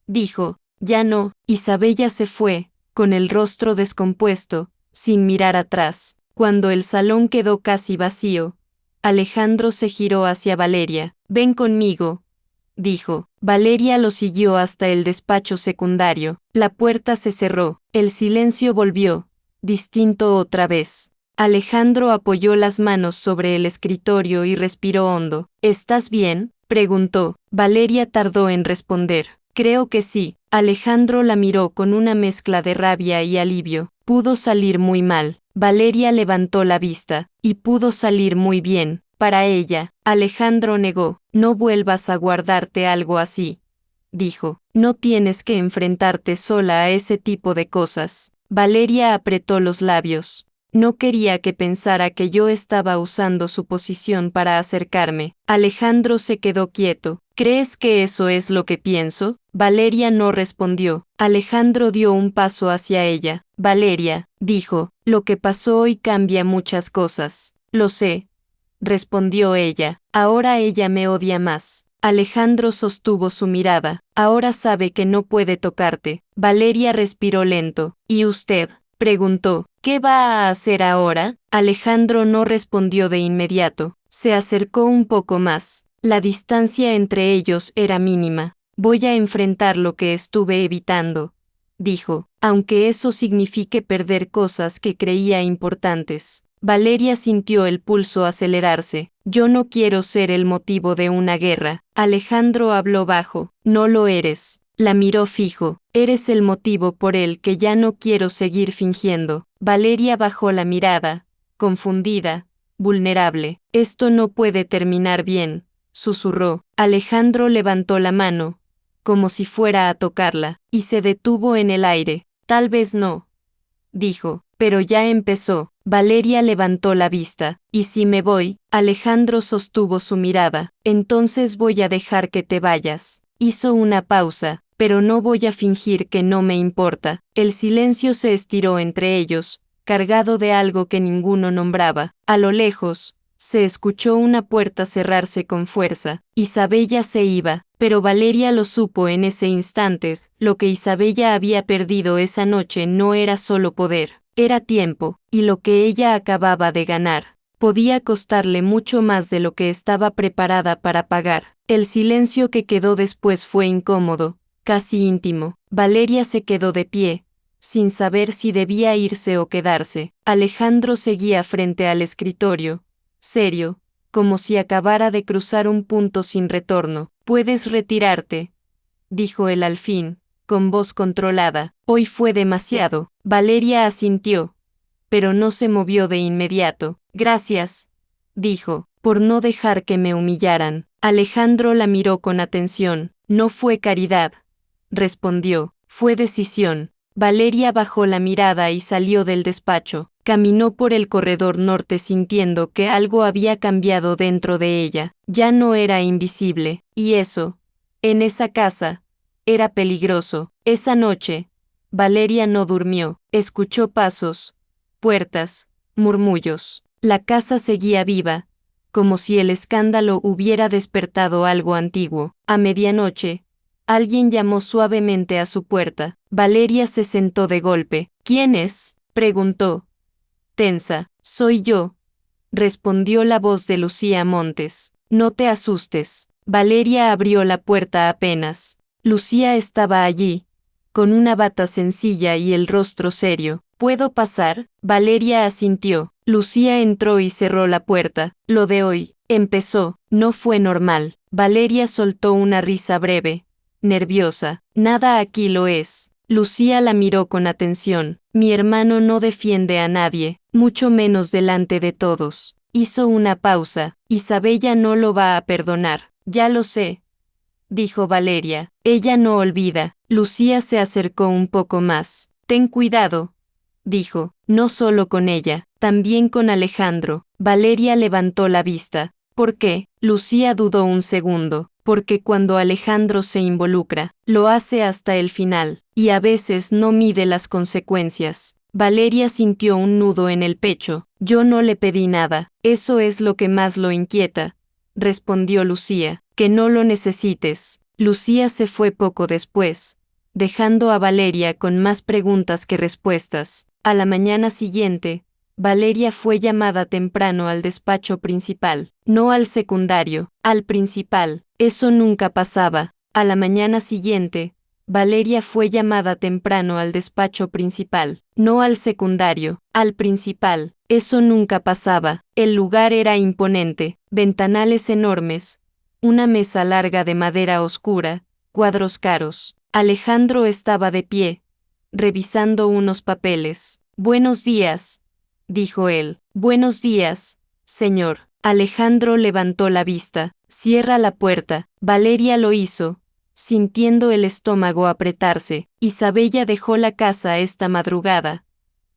dijo, ya no. Isabella se fue, con el rostro descompuesto, sin mirar atrás. Cuando el salón quedó casi vacío, Alejandro se giró hacia Valeria. Ven conmigo, dijo. Valeria lo siguió hasta el despacho secundario. La puerta se cerró. El silencio volvió, distinto otra vez. Alejandro apoyó las manos sobre el escritorio y respiró hondo. ¿Estás bien?, preguntó. Valeria tardó en responder. Creo que sí. Alejandro la miró con una mezcla de rabia y alivio. Pudo salir muy mal. Valeria levantó la vista. Y pudo salir muy bien. Para ella. Alejandro negó. No vuelvas a guardarte algo así, dijo. No tienes que enfrentarte sola a ese tipo de cosas. Valeria apretó los labios. No quería que pensara que yo estaba usando su posición para acercarme. Alejandro se quedó quieto. ¿Crees que eso es lo que pienso? Valeria no respondió. Alejandro dio un paso hacia ella. Valeria, dijo, lo que pasó hoy cambia muchas cosas. Lo sé, respondió ella. Ahora ella me odia más. Alejandro sostuvo su mirada. Ahora sabe que no puede tocarte. Valeria respiró lento. ¿Y usted?, preguntó. ¿Qué va a hacer ahora? Alejandro no respondió de inmediato. Se acercó un poco más. La distancia entre ellos era mínima. Voy a enfrentar lo que estuve evitando, dijo, aunque eso signifique perder cosas que creía importantes. Valeria sintió el pulso acelerarse. Yo no quiero ser el motivo de una guerra. Alejandro habló bajo. No lo eres. La miró fijo. Eres el motivo por el que ya no quiero seguir fingiendo. Valeria bajó la mirada, confundida, vulnerable. Esto no puede terminar bien, susurró. Alejandro levantó la mano, como si fuera a tocarla, y se detuvo en el aire. Tal vez no, dijo, pero ya empezó. Valeria levantó la vista. ¿Y si me voy? Alejandro sostuvo su mirada. Entonces voy a dejar que te vayas. Hizo una pausa. Pero no voy a fingir que no me importa. El silencio se estiró entre ellos, cargado de algo que ninguno nombraba. A lo lejos, se escuchó una puerta cerrarse con fuerza. Isabella se iba, pero Valeria lo supo en ese instante. Lo que Isabella había perdido esa noche no era solo poder, era tiempo, y lo que ella acababa de ganar podía costarle mucho más de lo que estaba preparada para pagar. El silencio que quedó después fue incómodo, casi íntimo. Valeria se quedó de pie, sin saber si debía irse o quedarse. Alejandro seguía frente al escritorio, serio, como si acabara de cruzar un punto sin retorno. Puedes retirarte, dijo él al fin, con voz controlada. Hoy fue demasiado. Valeria asintió, pero no se movió de inmediato. Gracias, dijo, por no dejar que me humillaran. Alejandro la miró con atención. No fue caridad, respondió, fue decisión. Valeria bajó la mirada y salió del despacho. Caminó por el corredor norte sintiendo que algo había cambiado dentro de ella. Ya no era invisible, y eso, en esa casa, era peligroso. Esa noche, Valeria no durmió. Escuchó pasos, puertas, murmullos. La casa seguía viva, como si el escándalo hubiera despertado algo antiguo. A medianoche, alguien llamó suavemente a su puerta. Valeria se sentó de golpe. ¿Quién es?, preguntó. Tensa. Soy yo, respondió la voz de Lucía Montes. No te asustes. Valeria abrió la puerta apenas. Lucía estaba allí, con una bata sencilla y el rostro serio. ¿Puedo pasar? Valeria asintió. Lucía entró y cerró la puerta. Lo de hoy Empezó, no fue normal. Valeria soltó una risa breve, nerviosa. Nada aquí lo es. Lucía la miró con atención. Mi hermano no defiende a nadie, mucho menos delante de todos. Hizo una pausa. Isabella no lo va a perdonar. Ya lo sé, dijo Valeria. Ella no olvida. Lucía se acercó un poco más. Ten cuidado, dijo, no solo con ella, también con Alejandro. Valeria levantó la vista. ¿Por qué? Lucía dudó un segundo. Porque cuando Alejandro se involucra, lo hace hasta el final, y a veces no mide las consecuencias. Valeria sintió un nudo en el pecho. Yo no le pedí nada, eso es lo que más lo inquieta, respondió Lucía. Que no lo necesites. Lucía se fue poco después, dejando a Valeria con más preguntas que respuestas. A la mañana siguiente, Valeria fue llamada temprano al despacho principal, no al secundario, al principal. Eso nunca pasaba. A la mañana siguiente, Valeria fue llamada temprano al despacho principal, no al secundario, al principal. Eso nunca pasaba. El lugar era imponente, ventanales enormes, una mesa larga de madera oscura, cuadros caros. Alejandro estaba de pie, revisando unos papeles. Buenos días, dijo él. Buenos días, señor. Alejandro levantó la vista. Cierra la puerta. Valeria lo hizo, sintiendo el estómago apretarse. Isabella dejó la casa esta madrugada,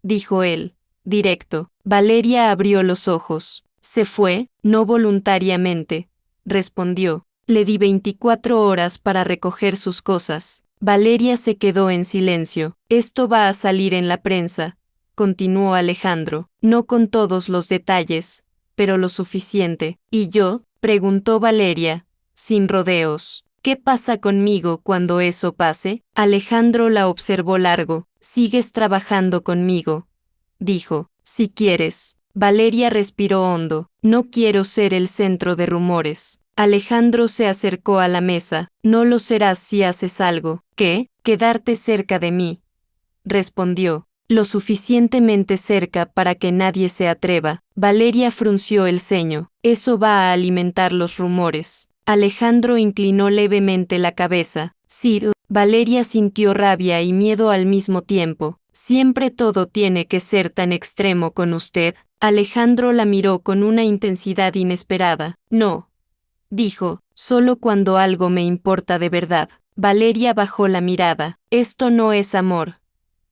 dijo él, directo. Valeria abrió los ojos. Se fue, no voluntariamente, respondió. Le di 24 horas para recoger sus cosas. Valeria se quedó en silencio. Esto va a salir en la prensa, continuó Alejandro, no con todos los detalles, pero lo suficiente. ¿Y yo?, preguntó Valeria, sin rodeos. ¿Qué pasa conmigo cuando eso pase? Alejandro la observó largo. Sigues trabajando conmigo, dijo. Si quieres. Valeria respiró hondo. No quiero ser el centro de rumores. Alejandro se acercó a la mesa. No lo serás si haces algo. ¿Qué? Quedarte cerca de mí, respondió. Lo suficientemente cerca para que nadie se atreva. Valeria frunció el ceño. Eso va a alimentar los rumores. Alejandro inclinó levemente la cabeza. Sir, Valeria sintió rabia y miedo al mismo tiempo. ¿Siempre todo tiene que ser tan extremo con usted? Alejandro la miró con una intensidad inesperada. No, dijo, solo cuando algo me importa de verdad. Valeria bajó la mirada. Esto no es amor,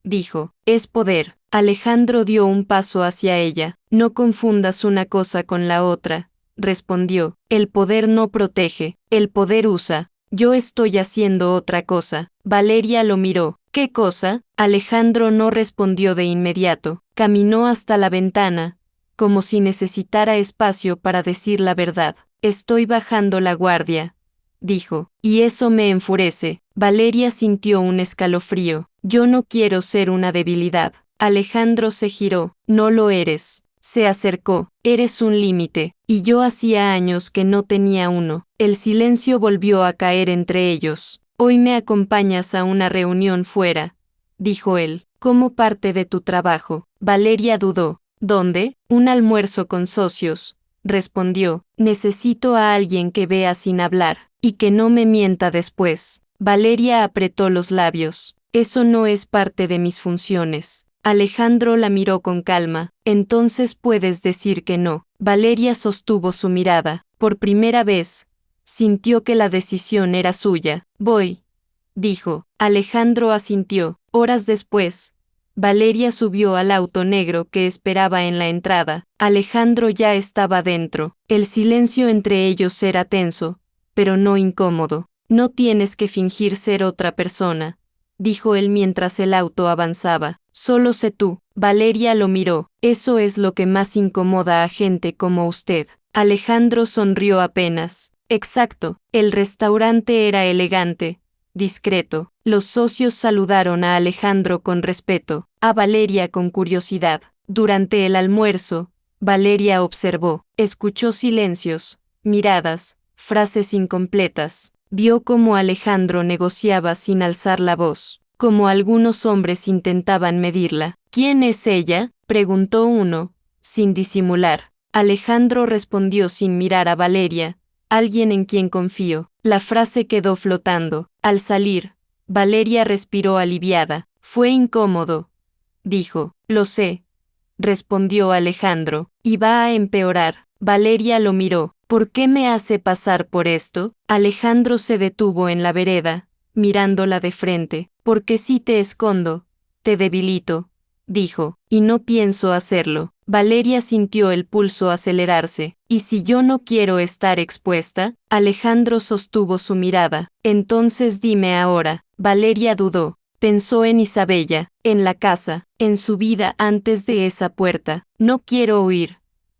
dijo, es poder. Alejandro dio un paso hacia ella. No confundas una cosa con la otra, respondió. El poder no protege, el poder usa. Yo estoy haciendo otra cosa. Valeria lo miró. ¿Qué cosa? Alejandro no respondió de inmediato. Caminó hasta la ventana, como si necesitara espacio para decir la verdad. Estoy bajando la guardia, dijo, y eso me enfurece. Valeria sintió un escalofrío. Yo no quiero ser una debilidad. Alejandro se giró. No lo eres. Se acercó. Eres un límite, y yo hacía años que no tenía uno. El silencio volvió a caer entre ellos. Hoy me acompañas a una reunión fuera, dijo él, como parte de tu trabajo. Valeria dudó. ¿Dónde? Un almuerzo con socios, respondió. Necesito a alguien que vea sin hablar, y que no me mienta después. Valeria apretó los labios. Eso no es parte de mis funciones. Alejandro la miró con calma. Entonces puedes decir que no. Valeria sostuvo su mirada. Por primera vez, sintió que la decisión era suya. Voy, dijo. Alejandro asintió. Horas después, Valeria subió al auto negro que esperaba en la entrada. Alejandro ya estaba dentro. El silencio entre ellos era tenso, pero no incómodo. No tienes que fingir ser otra persona, dijo él mientras el auto avanzaba. Solo sé tú. Valeria lo miró. Eso es lo que más incomoda a gente como usted. Alejandro sonrió apenas. Exacto. El restaurante era elegante, discreto. Los socios saludaron a Alejandro con respeto, a Valeria con curiosidad. Durante el almuerzo, Valeria observó, escuchó silencios, miradas, frases incompletas. Vio cómo Alejandro negociaba sin alzar la voz, como algunos hombres intentaban medirla. ¿Quién es ella?, preguntó uno, sin disimular. Alejandro respondió sin mirar a Valeria, alguien en quien confío. La frase quedó flotando. Al salir, Valeria respiró aliviada. Fue incómodo, dijo. Lo sé, respondió Alejandro, y va a empeorar. Valeria lo miró. ¿Por qué me hace pasar por esto? Alejandro se detuvo en la vereda, mirándola de frente. Porque si te escondo, te debilito, dijo, y no pienso hacerlo. Valeria sintió el pulso acelerarse. ¿Y si yo no quiero estar expuesta? Alejandro sostuvo su mirada. Entonces dime ahora. Valeria dudó. Pensó en Isabella, en la casa, en su vida antes de esa puerta. No quiero huir,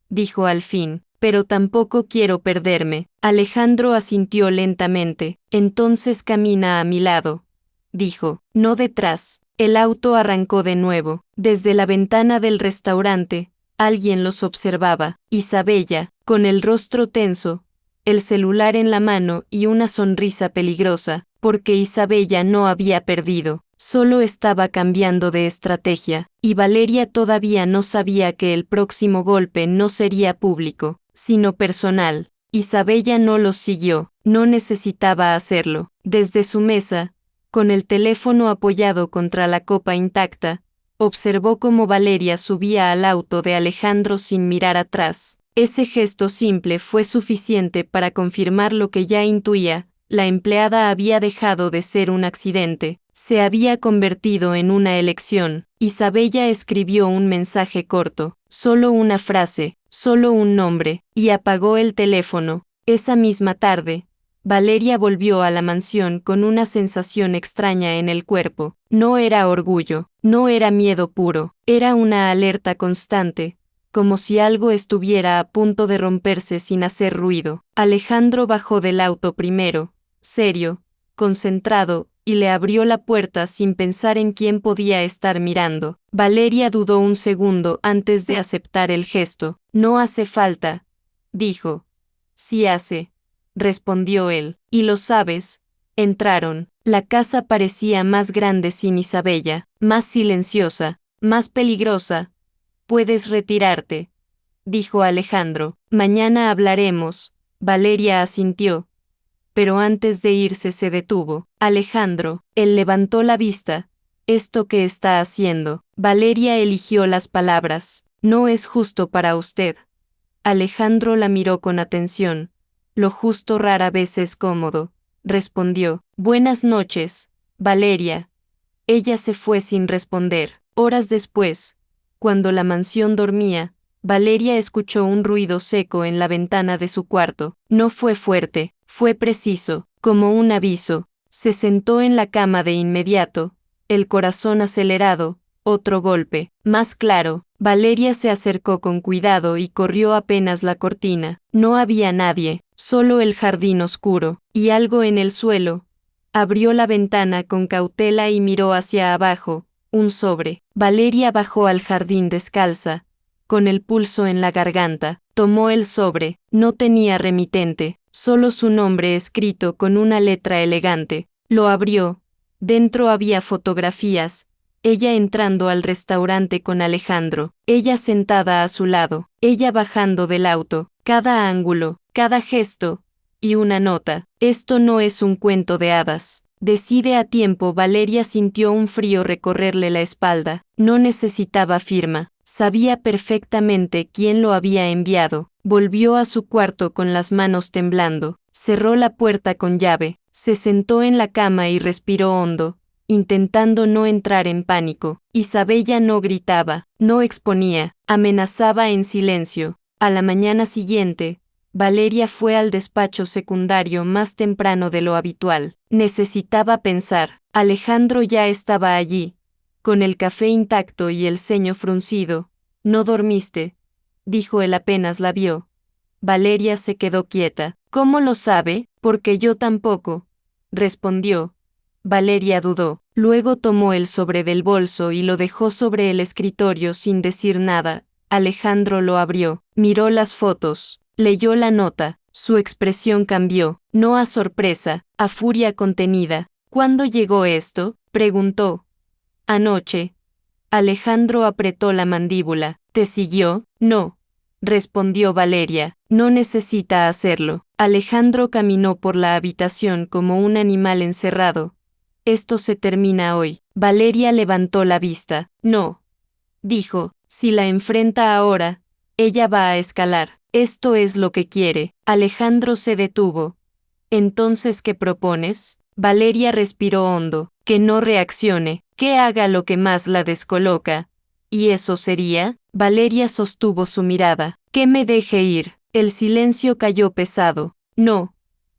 dijo al fin, pero tampoco quiero perderme. Alejandro asintió lentamente. Entonces camina a mi lado, dijo, no detrás. El auto arrancó de nuevo. Desde la ventana del restaurante, alguien los observaba. Isabella, con el rostro tenso, el celular en la mano y una sonrisa peligrosa, porque Isabella no había perdido, solo estaba cambiando de estrategia, y Valeria todavía no sabía que el próximo golpe no sería público, sino personal. Isabella no los siguió, no necesitaba hacerlo. Desde su mesa, con el teléfono apoyado contra la copa intacta, observó cómo Valeria subía al auto de Alejandro sin mirar atrás. Ese gesto simple fue suficiente para confirmar lo que ya intuía. La empleada había dejado de ser un accidente, se había convertido en una elección. Isabella escribió un mensaje corto, solo una frase, solo un nombre, y apagó el teléfono. Esa misma tarde, Valeria volvió a la mansión con una sensación extraña en el cuerpo. No era orgullo, no era miedo puro, era una alerta constante, como si algo estuviera a punto de romperse sin hacer ruido. Alejandro bajó del auto primero, serio, concentrado, y le abrió la puerta sin pensar en quién podía estar mirando. Valeria dudó un segundo antes de aceptar el gesto. No hace falta, dijo. Sí hace, respondió él. Y lo sabes. Entraron. La casa parecía más grande sin Isabella, más silenciosa, más peligrosa. Puedes retirarte, dijo Alejandro. Mañana hablaremos. Valeria asintió. Pero antes de irse se detuvo. Alejandro, él levantó la vista. ¿Esto qué está haciendo? Valeria eligió las palabras. No es justo para usted. Alejandro la miró con atención. Lo justo rara vez es cómodo, respondió. Buenas noches, Valeria. Ella se fue sin responder. Horas después, cuando la mansión dormía, Valeria escuchó un ruido seco en la ventana de su cuarto. No fue fuerte, fue preciso, como un aviso. Se sentó en la cama de inmediato, el corazón acelerado. Otro golpe, más claro. Valeria se acercó con cuidado y corrió apenas la cortina. No había nadie, solo el jardín oscuro, y algo en el suelo. Abrió la ventana con cautela y miró hacia abajo. Un sobre. Valeria bajó al jardín descalza, con el pulso en la garganta. Tomó el sobre. No tenía remitente, solo su nombre escrito con una letra elegante. Lo abrió. Dentro había fotografías. Ella entrando al restaurante con Alejandro, ella sentada a su lado, ella bajando del auto, cada ángulo, cada gesto, y una nota. Esto no es un cuento de hadas. Decide a tiempo. Valeria sintió un frío recorrerle la espalda. No necesitaba firma. Sabía perfectamente quién lo había enviado. Volvió a su cuarto con las manos temblando. Cerró la puerta con llave. Se sentó en la cama y respiró hondo, intentando no entrar en pánico. Isabella no gritaba, no exponía, amenazaba en silencio. A la mañana siguiente, Valeria fue al despacho secundario más temprano de lo habitual. Necesitaba pensar. Alejandro ya estaba allí, con el café intacto y el ceño fruncido. ¿No dormiste?, dijo él apenas la vio. Valeria se quedó quieta. ¿Cómo lo sabe? Porque yo tampoco, respondió. Valeria dudó. Luego tomó el sobre del bolso y lo dejó sobre el escritorio sin decir nada. Alejandro lo abrió, miró las fotos, leyó la nota. Su expresión cambió, no a sorpresa, a furia contenida. ¿Cuándo llegó esto?, preguntó. Anoche. Alejandro apretó la mandíbula. ¿Te siguió? No. respondió Valeria. No necesita hacerlo. Alejandro caminó por la habitación como un animal encerrado. Esto se termina hoy. Valeria levantó la vista. No, dijo, si la enfrenta ahora, ella va a escalar. Esto es lo que quiere. Alejandro se detuvo. Entonces, ¿qué propones? Valeria respiró hondo. Que no reaccione, que haga lo que más la descoloca. ¿Y eso sería? Valeria sostuvo su mirada. Que me deje ir. El silencio cayó pesado. No,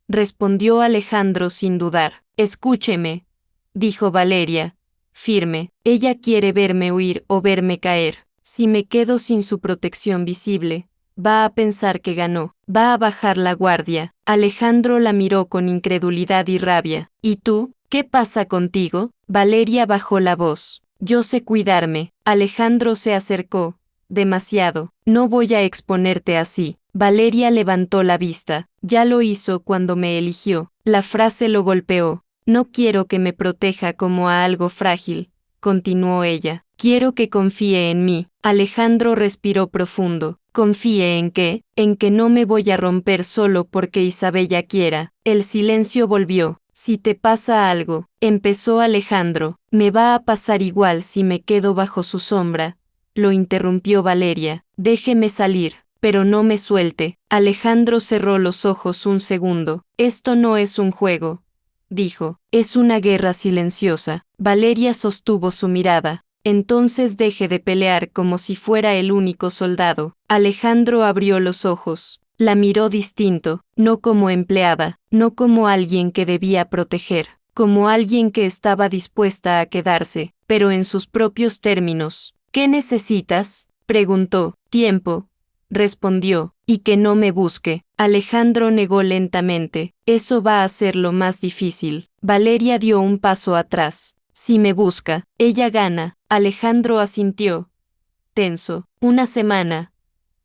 respondió Alejandro sin dudar. Escúcheme, dijo Valeria, firme. Ella quiere verme huir o verme caer. Si me quedo sin su protección visible, va a pensar que ganó, va a bajar la guardia. Alejandro la miró con incredulidad y rabia. ¿Y tú? ¿Qué pasa contigo? Valeria bajó la voz. Yo sé cuidarme. Alejandro se acercó. Demasiado. No voy a exponerte así. Valeria levantó la vista. Ya lo hizo cuando me eligió. La frase lo golpeó. No quiero que me proteja como a algo frágil, continuó ella. Quiero que confíe en mí. Alejandro respiró profundo. ¿Confíe en qué? En que no me voy a romper solo porque Isabella quiera. El silencio volvió. Si te pasa algo, empezó Alejandro, me va a pasar igual si me quedo bajo su sombra. Lo interrumpió Valeria. Déjeme salir, pero no me suelte. Alejandro cerró los ojos un segundo. Esto no es un juego, dijo. Es una guerra silenciosa. Valeria sostuvo su mirada. Entonces deje de pelear como si fuera el único soldado. Alejandro abrió los ojos. La miró distinto, no como empleada, no como alguien que debía proteger, como alguien que estaba dispuesta a quedarse, pero en sus propios términos. ¿Qué necesitas? Preguntó. Tiempo, respondió, y que no me busque. Alejandro negó lentamente. Eso va a ser lo más difícil. Valeria dio un paso atrás. Si me busca, ella gana. Alejandro asintió. Tenso. Una semana,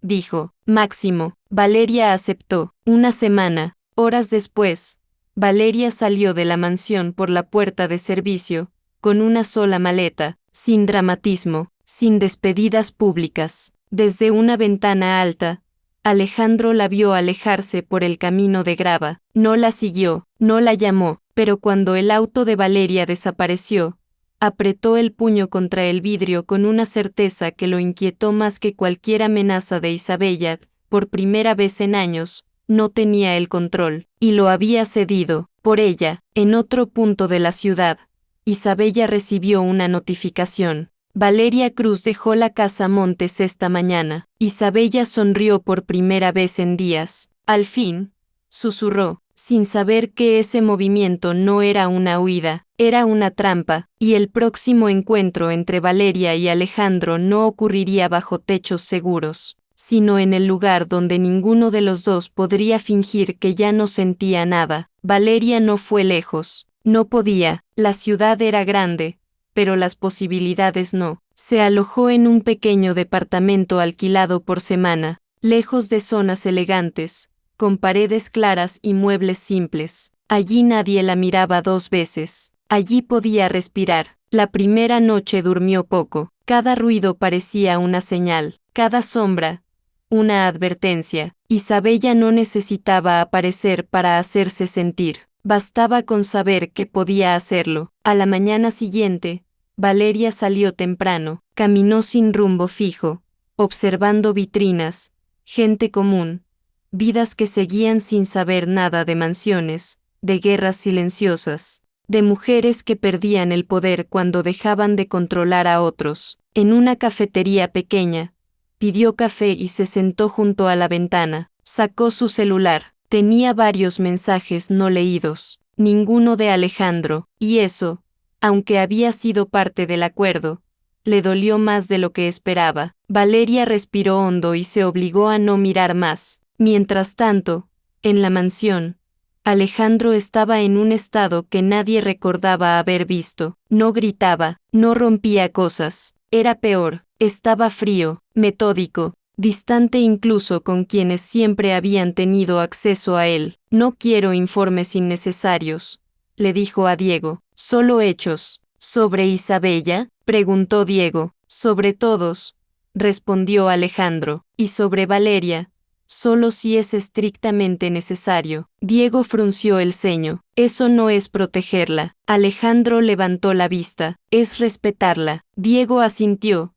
dijo. Máximo. Valeria aceptó. Una semana. Horas después, Valeria salió de la mansión por la puerta de servicio, con una sola maleta, sin dramatismo, sin despedidas públicas. Desde una ventana alta, Alejandro la vio alejarse por el camino de grava. No la siguió, no la llamó, pero cuando el auto de Valeria desapareció, apretó el puño contra el vidrio con una certeza que lo inquietó más que cualquier amenaza de Isabella. Por primera vez en años, no tenía el control, y lo había cedido. Por ella, en otro punto de la ciudad, Isabella recibió una notificación. Valeria Cruz dejó la casa Montes esta mañana. Isabella sonrió por primera vez en días. Al fin, susurró, sin saber que ese movimiento no era una huida, era una trampa, y el próximo encuentro entre Valeria y Alejandro no ocurriría bajo techos seguros, sino en el lugar donde ninguno de los dos podría fingir que ya no sentía nada. Valeria no fue lejos, no podía, la ciudad era grande, pero las posibilidades no. Se alojó en un pequeño departamento alquilado por semana, lejos de zonas elegantes, con paredes claras y muebles simples. Allí nadie la miraba dos veces. Allí podía respirar. La primera noche durmió poco. Cada ruido parecía una señal, cada sombra, una advertencia. Isabella no necesitaba aparecer para hacerse sentir. Bastaba con saber que podía hacerlo. A la mañana siguiente, Valeria salió temprano, caminó sin rumbo fijo, observando vitrinas, gente común, vidas que seguían sin saber nada de mansiones, de guerras silenciosas, de mujeres que perdían el poder cuando dejaban de controlar a otros. En una cafetería pequeña, pidió café y se sentó junto a la ventana. Sacó su celular. Tenía varios mensajes no leídos, ninguno de Alejandro, y eso, aunque había sido parte del acuerdo, le dolió más de lo que esperaba. Valeria respiró hondo y se obligó a no mirar más. Mientras tanto, en la mansión, Alejandro estaba en un estado que nadie recordaba haber visto. No gritaba, no rompía cosas. Era peor, estaba frío, metódico, distante incluso con quienes siempre habían tenido acceso a él. No quiero informes innecesarios, le dijo a Diego, solo hechos. ¿Sobre Isabella? Preguntó Diego. Sobre todos, respondió Alejandro, y sobre Valeria, solo si es estrictamente necesario. Diego frunció el ceño. Eso no es protegerla. Alejandro levantó la vista. Es respetarla. Diego asintió,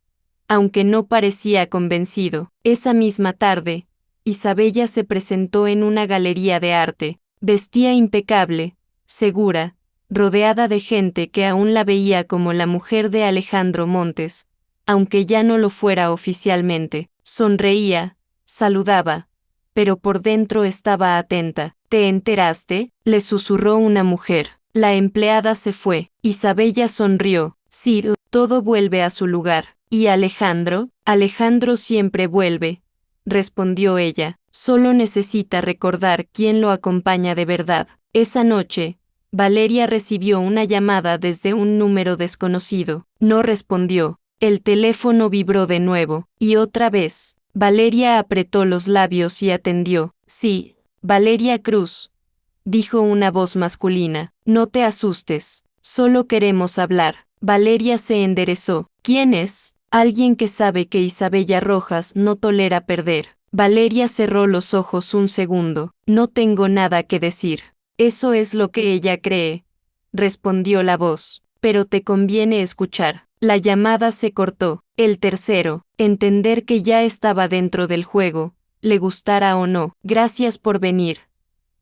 aunque no parecía convencido. Esa misma tarde, Isabella se presentó en una galería de arte. Vestía impecable, segura, rodeada de gente que aún la veía como la mujer de Alejandro Montes, aunque ya no lo fuera oficialmente. Sonreía, saludaba, pero por dentro estaba atenta. ¿Te enteraste?, le susurró una mujer. La empleada se fue. Isabella sonrió. Sí, todo vuelve a su lugar. ¿Y Alejandro? Alejandro siempre vuelve, respondió ella. Solo necesita recordar quién lo acompaña de verdad. Esa noche, Valeria recibió una llamada desde un número desconocido. No respondió. El teléfono vibró de nuevo, y otra vez. Valeria apretó los labios y atendió. Sí, Valeria Cruz, dijo una voz masculina. No te asustes, solo queremos hablar. Valeria se enderezó. ¿Quién es? Alguien que sabe que Isabella Rojas no tolera perder. Valeria cerró los ojos un segundo. No tengo nada que decir. Eso es lo que ella cree, respondió la voz. Pero te conviene escuchar. La llamada se cortó. El tercero, entender que ya estaba dentro del juego, le gustara o no. Gracias por venir,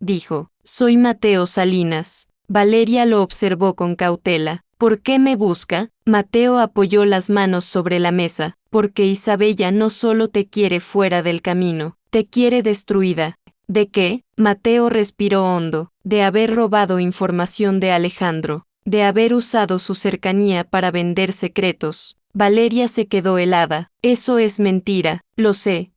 dijo. Soy Mateo Salinas. Valeria lo observó con cautela. ¿Por qué me busca? Mateo apoyó las manos sobre la mesa. Porque Isabella no solo te quiere fuera del camino, te quiere destruida. ¿De qué? Mateo respiró hondo. De haber robado información de Alejandro, de haber usado su cercanía para vender secretos. Valeria se quedó helada. Eso es mentira, lo sé,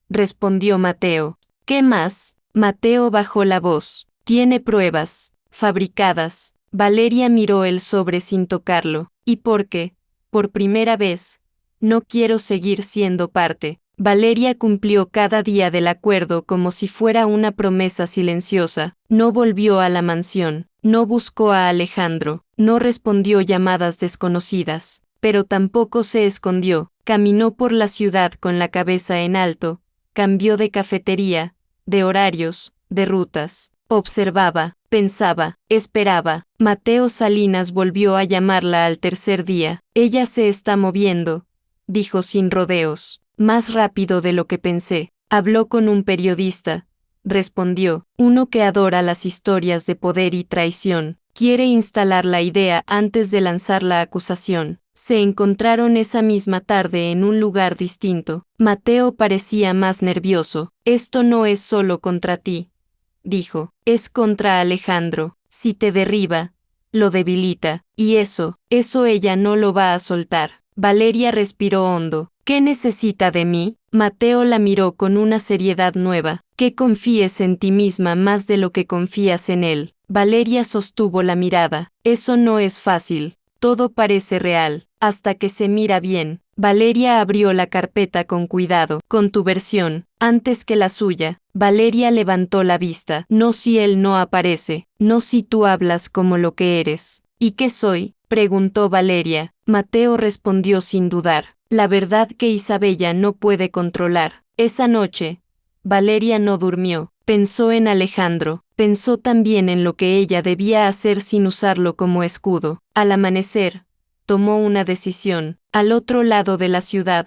respondió Mateo. ¿Qué más? Mateo bajó la voz. Tiene pruebas, fabricadas. Valeria miró el sobre sin tocarlo. ¿Y por qué? Por primera vez. No quiero seguir siendo parte. Valeria cumplió cada día del acuerdo como si fuera una promesa silenciosa. No volvió a la mansión, no buscó a Alejandro, no respondió llamadas desconocidas, pero tampoco se escondió. Caminó por la ciudad con la cabeza en alto, cambió de cafetería, de horarios, de rutas. Observaba, pensaba, esperaba. Mateo Salinas volvió a llamarla al tercer día. Ella se está moviendo, dijo sin rodeos. Más rápido de lo que pensé. Habló con un periodista, respondió, uno que adora las historias de poder y traición. Quiere instalar la idea antes de lanzar la acusación. Se encontraron esa misma tarde en un lugar distinto. Mateo parecía más nervioso. Esto no es solo contra ti, dijo, es contra Alejandro. Si te derriba, lo debilita, y eso ella no lo va a soltar. Valeria respiró hondo. ¿Qué necesita de mí? Mateo la miró con una seriedad nueva. Que confíes en ti misma más de lo que confías en él. Valeria sostuvo la mirada. Eso no es fácil. Todo parece real, hasta que se mira bien. Valeria abrió la carpeta con cuidado. Con tu versión, antes que la suya. Valeria levantó la vista. No si él no aparece, no si tú hablas como lo que eres. ¿Y qué soy?, preguntó Valeria. Mateo respondió sin dudar. La verdad que Isabella no puede controlar. Esa noche, Valeria no durmió. Pensó en Alejandro. Pensó también en lo que ella debía hacer sin usarlo como escudo. Al amanecer, tomó una decisión. Al otro lado de la ciudad,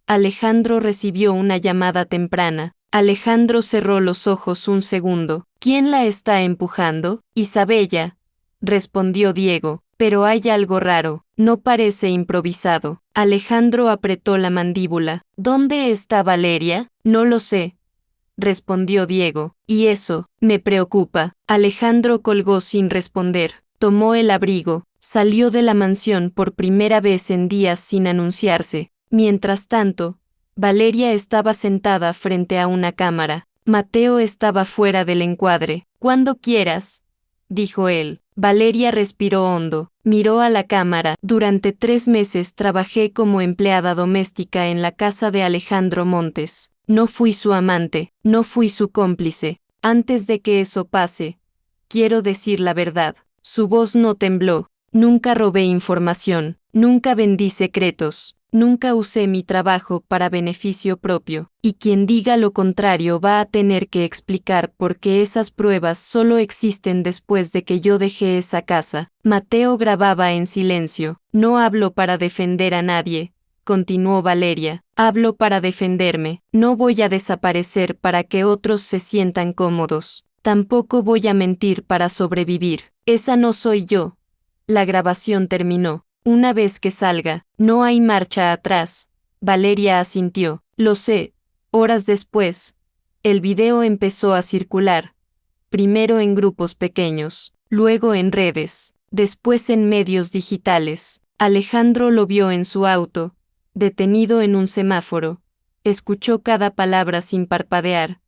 Alejandro recibió una llamada temprana. Alejandro cerró los ojos un segundo. ¿Quién la está empujando? Isabella, respondió Diego. Pero hay algo raro. No parece improvisado. Alejandro apretó la mandíbula. ¿Dónde está Valeria? No lo sé, respondió Diego. Y eso me preocupa. Alejandro colgó sin responder. Tomó el abrigo. Salió de la mansión por primera vez en días sin anunciarse. Mientras tanto, Valeria estaba sentada frente a una cámara. Mateo estaba fuera del encuadre. Cuando quieras, dijo él. Valeria respiró hondo. Miró a la cámara. Durante 3 meses trabajé como empleada doméstica en la casa de Alejandro Montes. No fui su amante, no fui su cómplice. Antes de que eso pase, quiero decir la verdad. Su voz no tembló. Nunca robé información, nunca vendí secretos, Nunca usé mi trabajo para beneficio propio, y quien diga lo contrario va a tener que explicar por qué esas pruebas solo existen después de que yo dejé esa casa. Mateo grababa en silencio. No hablo para defender a nadie, continuó Valeria. Hablo para defenderme. No voy a desaparecer para que otros se sientan cómodos. Tampoco voy a mentir para sobrevivir. Esa no soy yo. La grabación terminó. Una vez que salga, no hay marcha atrás. Valeria asintió. Lo sé. Horas después, el video empezó a circular. Primero en grupos pequeños, luego en redes, después en medios digitales. Alejandro lo vio en su auto, detenido en un semáforo. Escuchó cada palabra sin parpadear.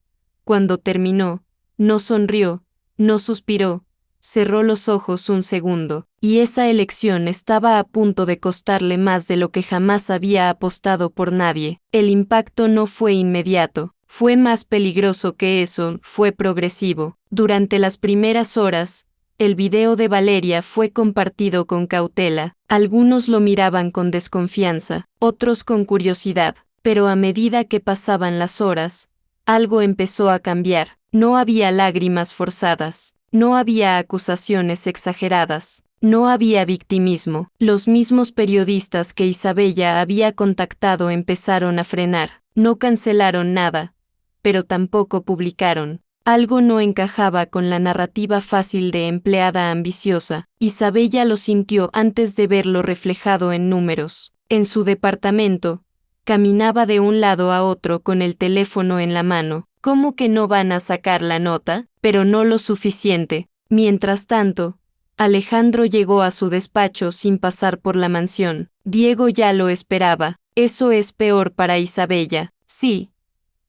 Cuando terminó, no sonrió, no suspiró, cerró los ojos un segundo, y esa elección estaba a punto de costarle más de lo que jamás había apostado por nadie. El impacto no fue inmediato, fue más peligroso que eso, fue progresivo. Durante las primeras horas, el video de Valeria fue compartido con cautela. Algunos lo miraban con desconfianza, otros con curiosidad, pero a medida que pasaban las horas, algo empezó a cambiar. No había lágrimas forzadas, no había acusaciones exageradas, no había victimismo. Los mismos periodistas que Isabella había contactado empezaron a frenar. No cancelaron nada, pero tampoco publicaron. Algo no encajaba con la narrativa fácil de empleada ambiciosa. Isabella lo sintió antes de verlo reflejado en números. En su departamento, caminaba de un lado a otro con el teléfono en la mano. ¿Cómo que no van a sacar la nota? Pero no lo suficiente. Mientras tanto, Alejandro llegó a su despacho sin pasar por la mansión. Diego ya lo esperaba. Eso es peor para Isabella. Sí,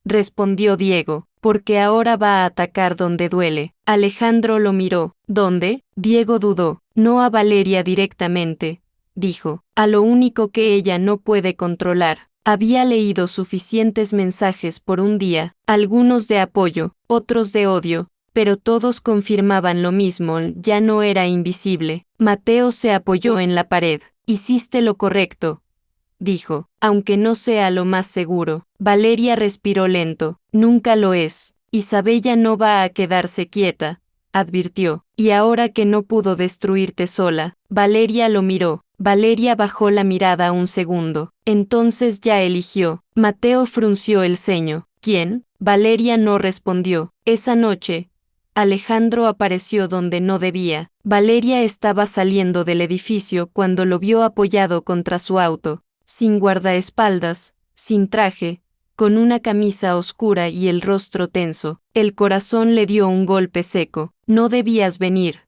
respondió Diego, porque ahora va a atacar donde duele. Alejandro lo miró. ¿Dónde? Diego dudó. No a Valeria directamente, dijo. A lo único que ella no puede controlar. Había leído suficientes mensajes por un día, algunos de apoyo, otros de odio, pero todos confirmaban lo mismo, ya no era invisible. Mateo se apoyó en la pared. Hiciste lo correcto, dijo, aunque no sea lo más seguro. Valeria respiró lento. Nunca lo es. Isabella no va a quedarse quieta, advirtió. Y ahora que no pudo destruirte sola. Valeria lo miró. Valeria bajó la mirada un segundo. Entonces ya eligió. Mateo frunció el ceño. ¿Quién? Valeria no respondió. Esa noche, Alejandro apareció donde no debía. Valeria estaba saliendo del edificio cuando lo vio apoyado contra su auto, sin guardaespaldas, sin traje, con una camisa oscura y el rostro tenso. El corazón le dio un golpe seco. No debías venir,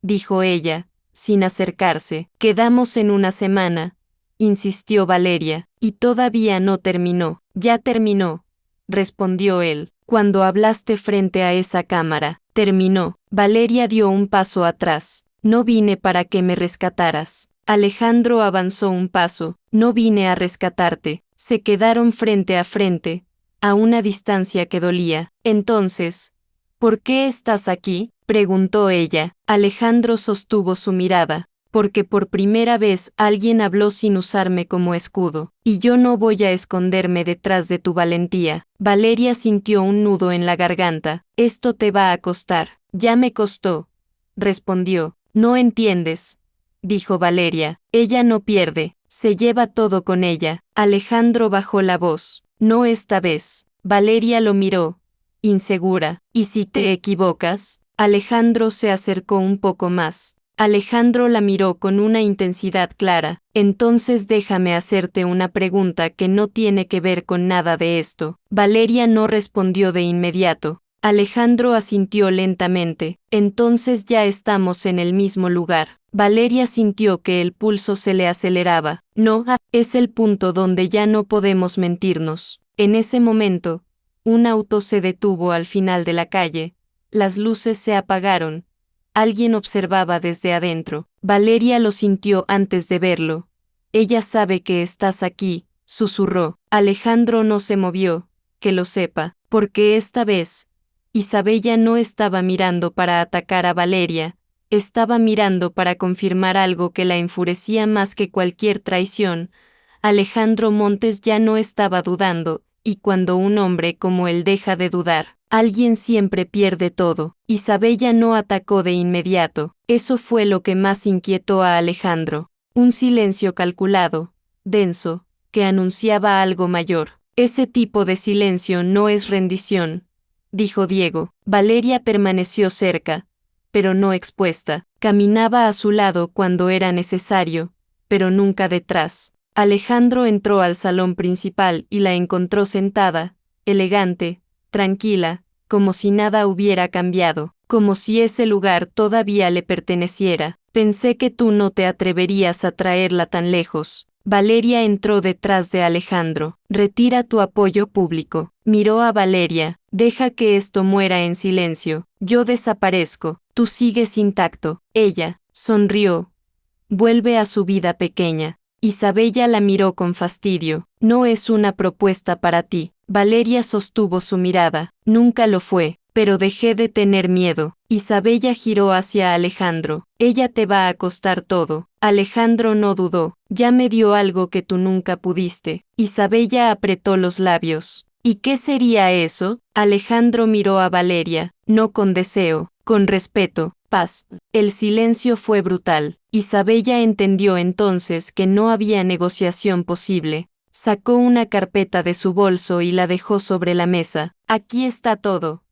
dijo ella, sin acercarse. Quedamos en una semana, insistió Valeria, y todavía no terminó. Ya terminó, respondió él. Cuando hablaste frente a esa cámara, terminó. Valeria dio un paso atrás. No vine para que me rescataras. Alejandro avanzó un paso. No vine a rescatarte. Se quedaron frente a frente, a una distancia que dolía. Entonces, ¿por qué estás aquí?, preguntó ella. Alejandro sostuvo su mirada. Porque por primera vez alguien habló sin usarme como escudo, y yo no voy a esconderme detrás de tu valentía. Valeria sintió un nudo en la garganta. Esto te va a costar. Ya me costó, respondió. No entiendes, dijo Valeria. Ella no pierde, se lleva todo con ella. Alejandro bajó la voz. No esta vez. Valeria lo miró, insegura. ¿Y si te equivocas? Alejandro se acercó un poco más. Alejandro la miró con una intensidad clara. Entonces déjame hacerte una pregunta que no tiene que ver con nada de esto. Valeria no respondió de inmediato. Alejandro asintió lentamente. Entonces ya estamos en el mismo lugar. Valeria sintió que el pulso se le aceleraba. No, es el punto donde ya no podemos mentirnos. En ese momento, un auto se detuvo al final de la calle. Las luces se apagaron. Alguien observaba desde adentro. Valeria lo sintió antes de verlo. Ella sabe que estás aquí, susurró. Alejandro no se movió, que lo sepa, porque esta vez, Isabella no estaba mirando para atacar a Valeria, estaba mirando para confirmar algo que la enfurecía más que cualquier traición. Alejandro Montes ya no estaba dudando, y cuando un hombre como él deja de dudar, alguien siempre pierde todo. Isabella no atacó de inmediato. Eso fue lo que más inquietó a Alejandro. Un silencio calculado, denso, que anunciaba algo mayor. Ese tipo de silencio no es rendición, dijo Diego. Valeria permaneció cerca, pero no expuesta. Caminaba a su lado cuando era necesario, pero nunca detrás. Alejandro entró al salón principal y la encontró sentada, elegante, tranquila, como si nada hubiera cambiado, como si ese lugar todavía le perteneciera. Pensé que tú no te atreverías a traerla tan lejos. Valeria entró detrás de Alejandro. Retira tu apoyo público. Miró a Valeria. Deja que esto muera en silencio. Yo desaparezco. Tú sigues intacto. Ella sonrió. Vuelve a su vida pequeña. Isabella la miró con fastidio. No es una propuesta para ti. Valeria sostuvo su mirada. Nunca lo fue, pero dejé de tener miedo. Isabella giró hacia Alejandro. Ella te va a costar todo. Alejandro no dudó. Ya me dio algo que tú nunca pudiste. Isabella apretó los labios. ¿Y qué sería eso? Alejandro miró a Valeria, no con deseo, con respeto. Paz. El silencio fue brutal. Isabella entendió entonces que no había negociación posible. Sacó una carpeta de su bolso y la dejó sobre la mesa. Aquí está todo,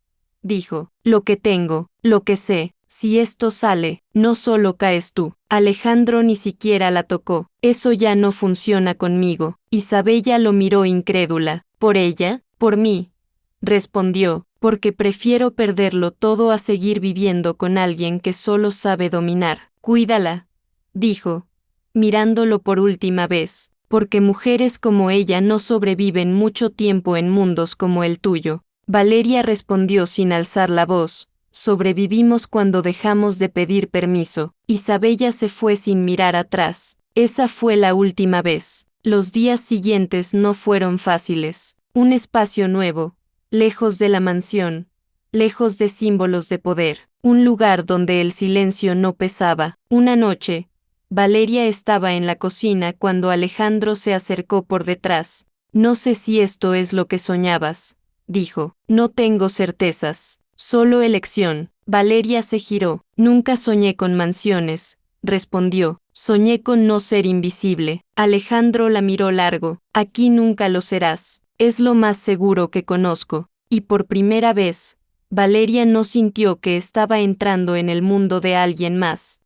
dijo. Lo que tengo, lo que sé. Si esto sale, no solo caes tú. Alejandro ni siquiera la tocó. Eso ya no funciona conmigo. Isabella lo miró incrédula. ¿Por ella? Por mí, respondió, porque prefiero perderlo todo a seguir viviendo con alguien que solo sabe dominar. Cuídala, dijo, mirándolo por última vez, porque mujeres como ella no sobreviven mucho tiempo en mundos como el tuyo. Valeria respondió sin alzar la voz. Sobrevivimos cuando dejamos de pedir permiso. Isabella se fue sin mirar atrás. Esa fue la última vez. Los días siguientes no fueron fáciles. Un espacio nuevo, lejos de la mansión, lejos de símbolos de poder, un lugar donde el silencio no pesaba. Una noche, Valeria estaba en la cocina cuando Alejandro se acercó por detrás. No sé si esto es lo que soñabas, dijo. No tengo certezas, solo elección. Valeria se giró. Nunca soñé con mansiones, respondió. Soñé con no ser invisible. Alejandro la miró largo. Aquí nunca lo serás. Es lo más seguro que conozco. Y por primera vez, Valeria no sintió que estaba entrando en el mundo de alguien más.